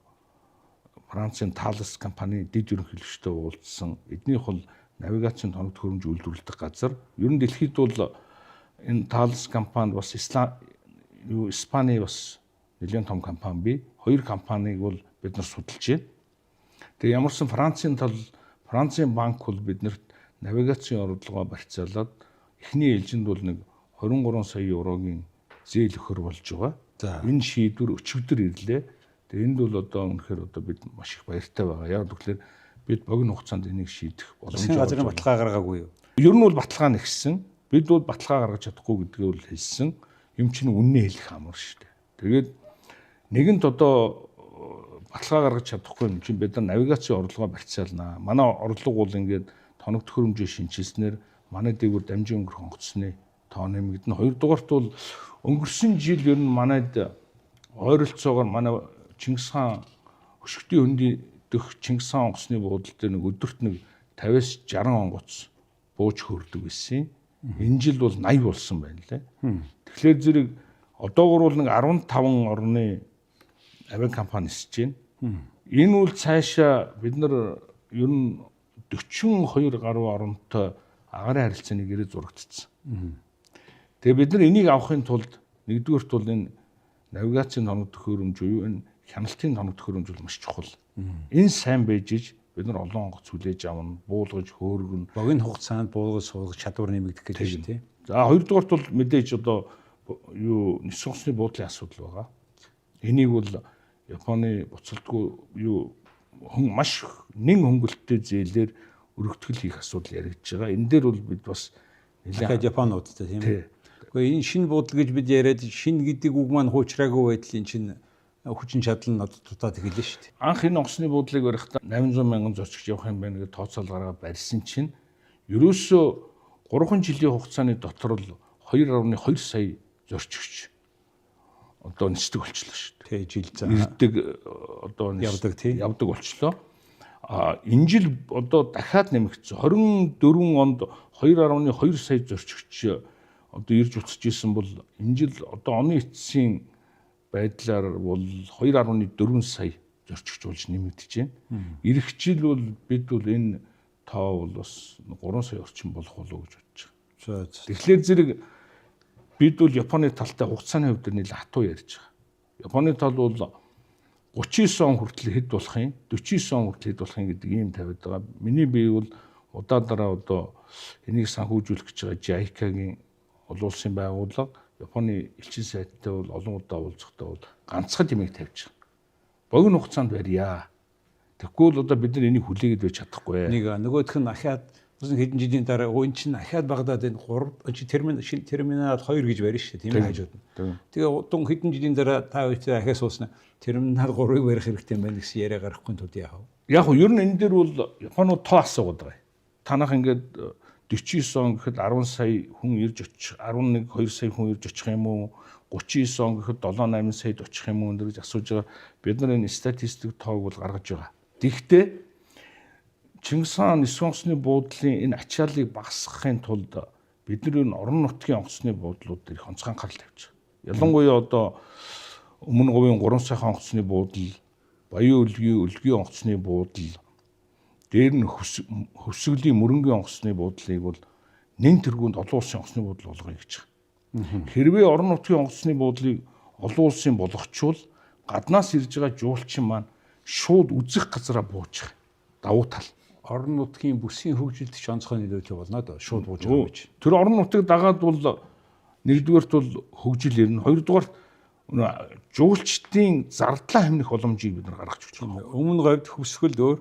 Францын Thales компани дэд ерөнхийлөгчтэй уулзсан. Эднийх бол навигацийн тоног төхөөрөмж үйлдвэрлэдэг газар. Ер нь дэлхийд бол энэ Thales компани бас Испани бас нэлээд том компани бий. Хоёр компанийг бол бид нар судалж байна. Тэгээ ямарсан Францын банк бол биднэрт навигацийн орлогоо барьцаалаад эхний ээлжинд бол нэг 23 сая еврогийн зээл өгөхөр болж байгаа. Энэ шийдвэр өчигдөр ирлээ. Тэгээ энд бол одоо үнэхээр одоо бид маш их баяртай байгаа. Яг тэгэхээр бид богино хугацаанд энийг шийдэх боломжтой. Газрын баталгаа гаргаагүй юу? Ер нь бол баталгаа нэгсэн. Бид бол баталгаа гаргаж чадахгүй гэдгийг бол хэлсэн. Юм чинь үннээ хэлэх амар шүү дээ. Тэгээд нэгэнт одоо баталгаа гаргаж чадахгүй юм чинь бид нар навигацийн орлогоо барьцаалнаа. Манай орлого бол ингээд тоног төхөөрөмжийг шинжилснээр манай дээгүүр дамжин өнгөрөх онгоцны тоо нэмэгдэнэ. Хоёрдугаарт бол өнгөрсөн жил ер нь манайд ойролцоогоор манай Чингис хаан өшгтийн хөндий дэх Чингис хаан онгоцны буудлын дээр нэг өдөрт нэг 50-60 онгоц бууж хөрдөг байсан. Энэ жил бол 80 болсон байна лээ. Тэгэхээр зэрэг одоогор бол нэг 15 орны авиа компани нисэж байна. Энэ бол цаашаа бид нар ер нь 42 гаруй оронтой агаарын харилцааны гэрээ зурагдсан. Тэгээ бид нар энийг авахын тулд нэгдүгээрт бол энэ навигацийн тоног төхөөрөмж буюу энэ хяналтын тоног төхөөрөмж бол маш чухал. Энэ сайн байж иж бид нар олон онгоц хүлээж авна, буулгаж, хөөргөн, богино хугацаанд буулгаж суулгах чадвар нэмэгдэх гэж байна тийм. За хоёрдугаарт бол мэдээж одоо юу нисэх онгоцны буудлын асуудал байгаа. Энийг бол Японы буцалтгүй маш нэн хөнгөлөлттэй зээлээр өргөтгөл хийх асуудал яригдж байгаа. Энэ дээр бол бид бас нэлээд Японуудтай тийм ээ. Гэхдээ энэ шинэ буудлын гэж бид яриад шинэ гэдэг үг маань хуучраагүй байдлын чинь хүчин чадал нь одоо дутаад эхэллээ шүү дээ. Анх энэ онгоцны буудлыг барихдаа 800 мянган зорчигч явах юм байна гэж тооцоол гаргаад барьсан чинь ерөөсөө 3 жилийн хугацааны дотор л 2.2 сая зорчигч одоо нисдэг болчихлоо шүү дээ. Тэ жил заа. Ирдэг одоо явдаг болчихлоо. Энэ жил одоо дахиад нэмэгдсэн. 24 онд 2.2 сая зорчигч одоо ирж уцаж исэн бол энэ жил одоо оны эцсийн байдлаар бол 2.4 сая зорчигчулж нэмэгдэж байна. Ирэх жил бол бид бол энэ тоо бол бас 3 сая орчим болох болов уу гэж бодож байгаа. Тэгэхээр зэрэг бид бол Японы талтай хугацааны хувьд нэлээд хатуу ярьж байгаа. Японы тал бол 39 он хүртэл хэд болох юм, 49 он хүртэл хэд болох юм гэдэг ийм тавиад байгаа. Миний бие бол удаадараа одоо энийг санхүүжүүлэх гэж байгаа JICA-гийн олон улсын байгууллага Японы элчин сайттай бол олон удаа уулзахдаа бол ганцхан тэмээг тавьж байгаа. Богино хугацаанд барья. Тэгэхгүй бол одоо бид нар энийг хүлээгээд байж чадахгүй. Нэг нөгөөх нь ахаад хэдэн жилийн дараа өн чинь ахаад Багдад энэ 3 шинэ терминал 2 гэж барина шүү дээ. Тийм хажууд нь. Тэгээ удаа хэдэн жилийн дараа та үетэй ахаас уусна терминал 3-ыг барих хэрэгтэй юм байна гэсэн яриа гарахгүй тул яах вэ? Яг нь ер нь энэ дээр бол Японууд тоо асуугаад байгаа. Танах ингээд 49 он гэхэд 10 сая хүн ирж очих, 11 2 сая хүн ирж очих юм уу? 39 он гэхэд 7 8 саяд очих юм уу гэж асууж байгаа. Бид нар энэ статистик тоог бол гаргаж байгаа. Тэгэхдээ Чингис хаан Эсвэн онгоцны буудлын энэ ачааллыг багасгахын тулд бид нар энэ орон нутгийн онгоцны буудлууд дээр их онцгой анхаарал тавьж байгаа. Ялангуяа одоо өмнө говийн 3 сайхан онгоцны буудлал, Баян өлгийн онгоцны буудлал, дээр нь хөвсгөлийн мөрөнгийн онгоцны буудлыг бол нэн тэргуунд олон улсын онгоцны буудлал болгоё гэж байгаа. Хэрвээ орон нутгийн онгоцны буудлыг олон улсын болгочвол гаднаас ирж байгаа жуулчин маань шууд үзэх газараа бууж байгаа. Давуу тал. Орон нутгийн бүсийн хөгжилд ч онцгой нөлөөтэй болно доо шууд бууж байгаа гэж. Тэр орон нутгийг дагаад бол нэгдүгээрт бол хөгжил ирнэ, хоёрдугаарт жуулчдын зардлаа хэмнэх боломжийг бид нар гаргаж өгч байгаа. Өмнө говьд хөвсгөл өөр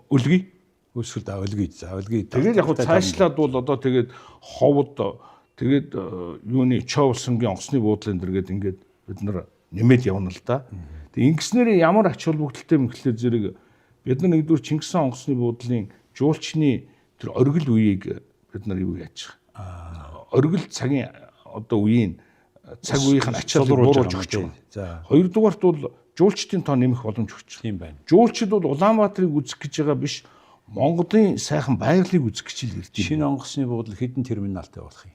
өлгий. Хөвсгөлд өлгий. За өлгий. Тэгээд яг цаашлаад бол одоо тэгээд ховд тэгээд юуны Чоулсангийн онгоцны буудлын дэргээд ингээд бид нар нэмээд явна л да. Тэгээд ингэснээр ямар ач холбогдолтой юм гэхлээр зэрэг бид нар нэгдүгээр Чингис хаан онгоцны буудлын жуулчны тэр оргил үеийг бид нар юу яаж байгаа. Оргил цагийн одоо үеийн цаг үеийнх нь ачааллыг бууруулж өгч байгаа. За. Хоёрдугаарт бол жуулчдын тоо нэмэх боломж өгч байгаа. Тийм байна. Жуулчид бол Улаанбаатарыг үзэх гэж байгаа биш, Монголын сайхан байгалыг үзэх гэж л ирдэг. Шинэ онгоцны буудлал хэдэн терминалтай болох юм?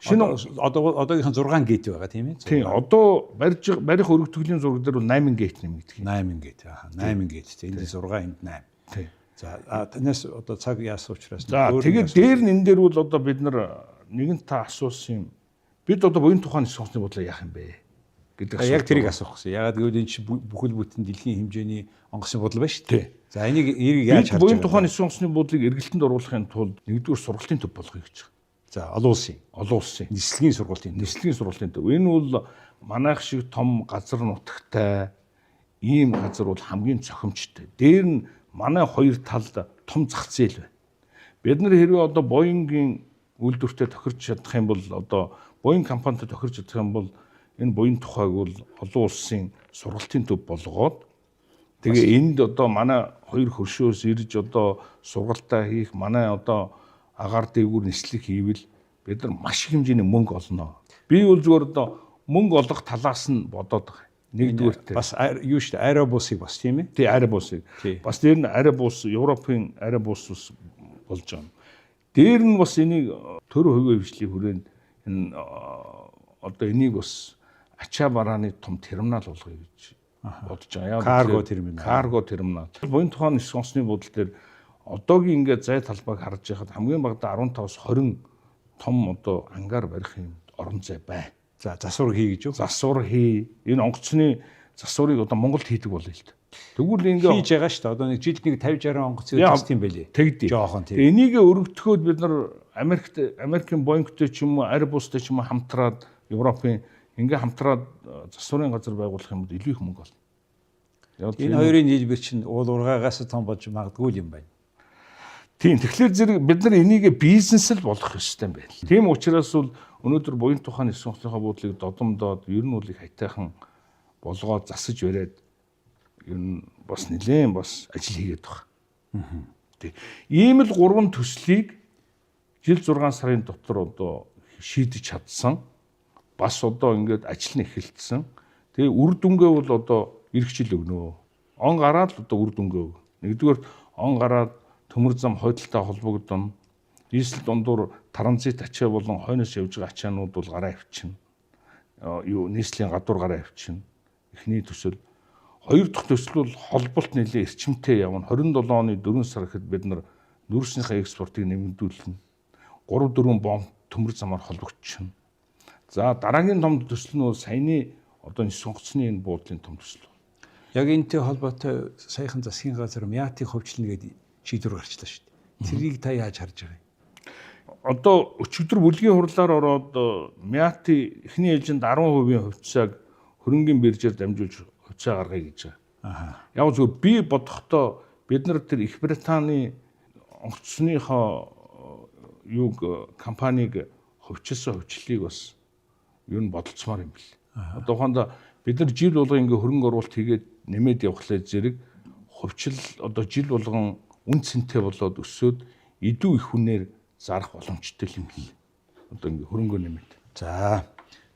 Шинэ одоогийнх нь 6 гейт байгаа тийм ээ. Тийм. Одоо барих өргөтгөлийн зураг дээр бол 8 гейт нэмэгдэх юм. 8 гейт. 8 гейт. Энд 6 энд 8. Тийм. За танаас одоо цаг яасан учраас за тэгээд дээр нь энэ дээр бол одоо бид нар нэгэн та асуусан юм. Бид одоо буян тухайн Эсвэн онгоцны буудлаа яах юм бэ гэдэг яг тэрийг асуух гэсэн. Ягаад гэвэл энэ чинь бүхэл бүтэн дэлхийн хэмжээний онгоцны буудлал байна шүү дээ. За энийг яаж харж байгаа? Буян тухайн Эсвэн онгоцны буудлыг эргэлтэнд оруулахын тулд нэгдүгээр сургалтын төв болгоё гэж байгаа. За олон улсын нислэгийн сургалтын төв. Энэ бол манайх шиг том газар нутагтай ийм газар бол хамгийн цохимжтой. Дээр нь манай хоёр талд том зах зээл байна. Бид нар хэрвээ одоо Боингийн үйлдвэртэй тохирч чадах юм бол одоо Боинг компанитай тохирч чадах юм бол энэ буян тухайг бол олон улсын сургалтын төв болгоод тэгээ энд одоо манай хоёр хөршөөс ирж одоо сургалтаа хийх манай одоо агаар дээгүүр нислэг хийвэл бид нар маш их хэмжээний мөнгө олно. Би бол зүгээр одоо мөнгө олох талаас нь бодоод байгаа. Нэгдүгээр бас юу шүү дээ аэробусыг бас тийм ээ. Тий аэробусыг. Бас дээр нь аэробус Европын аэробус болж байгаа. Дээр нь бас энийг төр хувийн хвшлийн хүрээнд энэ одоо энийг бас ачаа барааны том терминал болгоё гэж бодож байгаа. Карго терминал. Буян тухайн Эсвэн онгоцны буудлын дээр одоогийн ингээд зай талбайг харж байхад хамгийн багадаа 15-аас 20 том одоо ангар барих юм орон зай байна. За засвар хий гэж юу? Засвар хий. Энэ онгоцны засварыг одоо Монголд хийдэг болъё л дээ. Тэгвэл ингээд хийж байгаа шүү дээ. Одоо нэг жилд нэг 50-60 онгоцыг тест юм байлээ. Тэгдий. Жохон тийм. Энийг өргөдөхөд бид нар Америкийн Боингтэй ч юм уу, Airbus-тэй ч юм уу хамтраад Европын ингээд хамтраад засварын газар байгуулах юм бол илүү их мөнгө олно. Энэ хоёрын нийлбэр чинь уул ургаагаас том болж магадгүй юм байна. Тийм. Тэгэхээр зэрэг бид нар энийг бизнесэл болгох ёстой юм байна. Тийм учраас бол өнөөдөр буян тухайн Эсвэн онгоцны буудлыг додомдоод ер нь үл их хайтайхан болгоод засаж бариад ер нь бас нэлээд бас ажил хийгээд байгаа. Тийм. Ийм л 3 төслийг жил 6 сарын дотор одоо шийдэж чадсан. Бас одоо ингээд ажил нь эхэлсэн. Тэгээ үр дүнгээ бол одоо ирэх жил өгнө. Он гараад л одоо үр дүнгээ өг. Нэгдүгээр он гараад төмөр зам хойдолтой холбогдно. Нийслэл дундуур транзит ачаа болон хойноос явж байгаа ачаанууд бол гараа авчина. Нийслэлийн гадуур гараа авчина. Эхний төсөл. Хоёр дахь төсөл бол холболт нэлээ эрчимтэй явна. 27 оны 4 сар гэхэд бид нар нүүрснийхээ экспортыг нэмэгдүүлнэ. 3-4 бомб төмөр замаар холбогдчихно. За дараагийн том төсөл нь бол саяны одоо сонгоцны энэ буудлын том төсөл. Яг энэтэй холбоотой саяхан засгийн газар Мяатыг хөвчлөнө гэдэг шийдвэр гарчлаа шүү дээ. Тэрийг та яаж харж байгаа юм? Одоо өчигдөр бүлгийн хурлаар ороод Мяати эхний ээлжинд 10% хувьцааг хөрөнгөний биржээр дамжуулж хувьцаа гаргая гэж байгаа. Яг зөв би бодохдоо бид нар тэр Их Британий онгоцныхоо компаниг хувьчилсан хувьчлалыг бас юу н бодолцмоор юм бэл. Одоохондоо бид нар жил болгон ингээ хөрөнгө оруулалт хийгээд нэмээд явхлаа зэрэг хувьчил одоо жил болгон үн цэнтэй болоод өсөөд идүү их хүнээр зарах боломжтой юм хий. Одоо ингээ хөрөнгө нэмээд.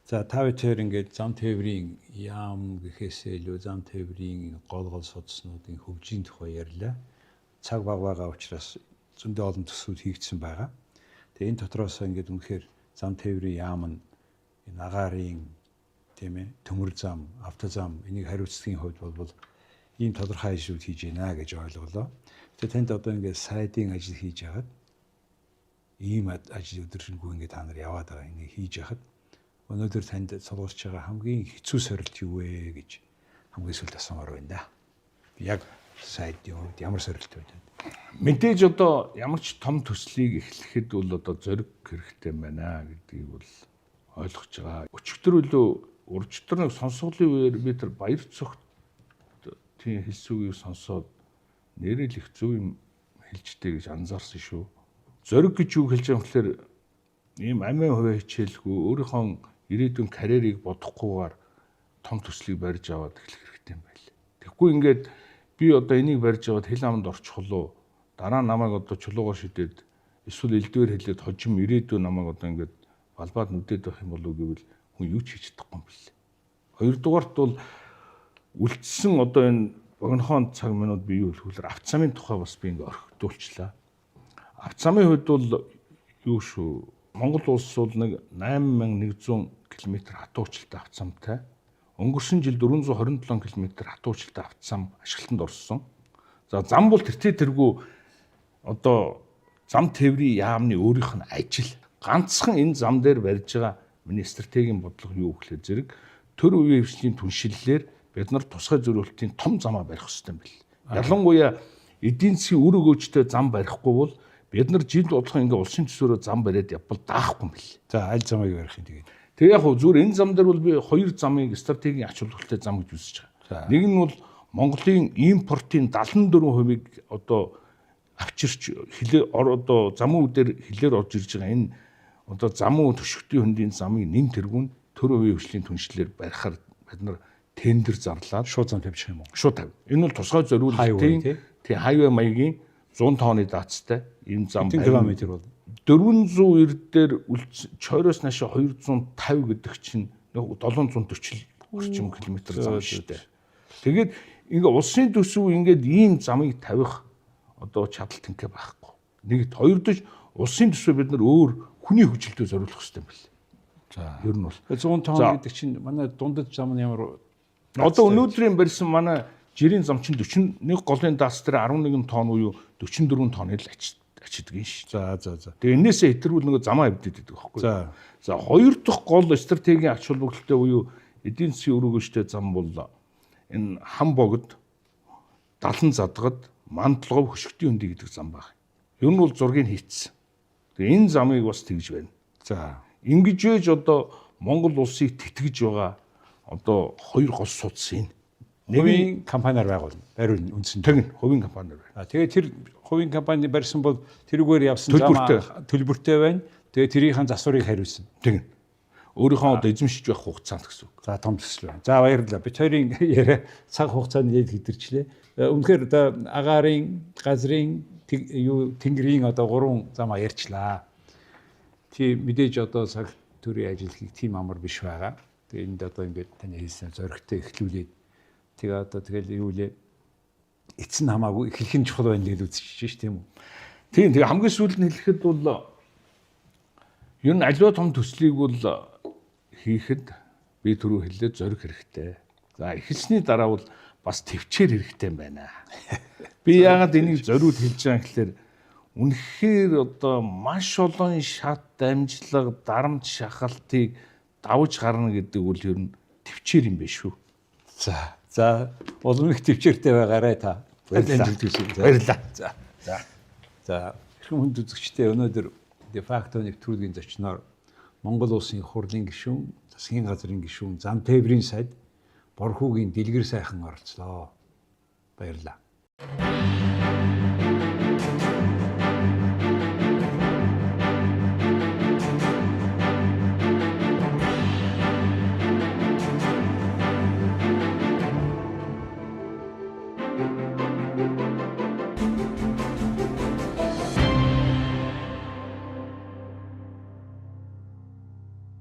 За та бүхэн ингээд зам тээврийн яам гэхээсээ илүү зам тээврийн гол судснуудын хөгжлийн тухай ярьлаа. Цаг байгаа учраас зөндөө олон төсвүүд хийгдсэн байгаа. Тэгээ энэ дотроос ингээд үнэхээр зам тээврийн яам нь энэ агаарын тийм ээ төмөр зам, автозам энийг хариуцлагын хувьд бол ийм тодорхой ажлууд хийж байна гэж ойлголоо. Тэгээ танд одоо ингээд сайдын ажил хийж яагаад ийм ажил өдөржингүү ингээд та нар яваад байгаа энийг хийж яхад өнөөдөр танд цуглуулж байгаа хамгийн хэцүү сорилт юу вэ гэж хамгийн сүүлд асуумаар байна да. Яг сайдын хувьд ямар сорилт байна? Мэдээж одоо ямар ч том төслийг эхлэхэд бол одоо зориг хэрэгтэй байна гэдгийг бол ойлгож байгаа. Өчигдөр үлээ урьдчилан нэг сонсголын үеэр би тэр баяр цогт тийм хэлсүүгийг сонсоод нэрэл их зөв юм хэлжтэй гэж анзаарсан шүү. Зориг гэж юу хэлж байгаа юм гэхээр ийм амиа хувиа хичээлгүй өөрийнхөө ирээдүйн карьерийг бодохгүйгээр том төслийг барьж аваад эхлэх хэрэгтэй юм байл. Тэгэхгүй ингээд би одоо энийг барьж аваад хил аманд орчих болов. Дараа нь намайг одоо чулуугаар шидээд эсвэл элдвэр хэлээд хожим ирээдүйн намайг одоо ингээд балбаад нүдээд байх юм болов гэвэл хүн юу ч хийж чадахгүй юм бэл. Хоёрдугаарт бол үлдсэн одоо энэ богинохон цаг минут би юу хэлэхээр авцамын тухай бас би ингээд орхигдуулчлаа. Авцамын хувьд бол юу шүү Монгол улс бол нэг 8100 км хатуучилтай авцамтай. Өнгөрсөн жил 427 км хатуучилтай авцам ашиглалтанд орсон. За зам бол тэргүй одоо зам тээврийн яамны өөрийнх нь ажил. Ганцхан энэ зам дээр барьж байгаа миний стратегийн бодлого юу гэхээр зэрэг төр үеийн хвшлийн түншлэлээр бид нар тусгай зориултын том замаа барих хэрэгтэй юм бэл. Ялангуяа эдийн засгийн үр өгөөжтэй зам барихгүй бол бид нар жил болгон ингээ улсын төсөөрөө зам бариад явбал даахгүй юм бэл. За аль замыг барих юм тэгээд. Тэгээ яг хөө зүгээр энэ зам дээр бол би хоёр замыг стратегийн ач холбогдолтой зам гэж үзэж байгаа. Нэг нь бол Монголын импортын 74%-ийг одоо авчирч одоо замун дээр хилээр орж ирж байгаа энэ одоо замун төшөлтийн хөндийн замыг нэн тэргүүн төр үеийн хвшлийн түншлэлээр барихаар бид нар тендер зарлаад шууд зам тавьчих юм уу? Шууд тавь. Энэ бол тусгай зориулалтын тий хайваа маягийн 100 тонны даацтай ийм зам км бол 490 дээр Чойроос наашаа 250 гэдэг чинь 740 орчим километр зам шүү дээ. Тэгээд ингээ улсын төсөв ингээд ийм замыг тавих одоо чадал тэнхээ байхгүй. Нэгт хоёрдож улсын төсөв бид нар өөр хүний хөгжилтөд зориулах хэрэгтэй юм байна. За ер нь бол 100 тонн гэдэг чинь манай дундад зам нь ямар одоо өнөөдрийн барьсан манай жирийн зам чинь 41 голын даас дээр 11 тонн буюу 44 тонны л ачдаг юм ш. За. Тэгээ энээсээ хэтэрүүл нөгөө замаа авдээд байдаг байхгүй. За хоёр дахь гол стратегийн ач холбогдолтой буюу эдийн засгийн үр өгөөжтэй зам бол энэ хам богд, далан задгад, мандлгов, хөшгтийн хөндөй гэдэг зам баг. Ер нь бол зургийг хийцсэн. Тэгээ энэ замыг бас тэгж байна. За ингэж вэж одоо Монгол улсыг тэтгэж байгаа одоо хоёр гол судас энэ. Хувийн компаниар байгуулна. Бариулна үндсэн. Тэгнь хувийн компаниар байна. Тэгээ тэр хувийн компани барьсан бол тэрүүгээр явсан зам төлбөртэй байна. Тэгээ тэрийн засварыг хариулсан. Тэгнь. Өөрийнхөө одоо эзэмшиж байх хугацаанд гэсэн үг. За том төсөл байна. За баярлалаа. Бид хоёрын яриа цаг хугацаанд яг хэдэрчлээ. Үнэхээр одоо агаарын, газрын, тэнгэрийн одоо 3 замаа ярьчлаа. Тийм мэдээж одоо цаг төрийн ажил хийх тийм амар биш байгаа. Тэгээ энд одоо ингээд таны хэлсэн зоригтой эхлүүлээд тэгээ одоо тэгэл юу лээ эцэн хамаагүй эхлэх нь чухал байна гэж үзчихэж ш тийм үү. Тийм тэгээ хамгийн сүүлд нь хэлэхэд бол ер нь аливаа том төслийг бол хийхэд би түрүү хэллээ зориг хэрэгтэй. За эхэлсний дараа бол бас төвчээр хэрэгтэй юм байна. Би яагаад энийг зориуд хэлж байгаа юм гэхээр үнэхээр одоо маш олон шат дамжлага, дарамт шахалтыг давж гарна гэдэг үл ер нь төвчээр юм биш үү? За улам их төвчээртэй байгаарай та. Баярлалаа. За хэрхэн хүнд үзэгчтэй өнөөдөр де факто нэвтрүүлгийн зочноор Монгол улсын хурлын гишүүн, засгийн газрын гишүүн, зам тээврийн сайд Борхуугийн Дэлгэр сайхан оролцлоо. Баярлалаа.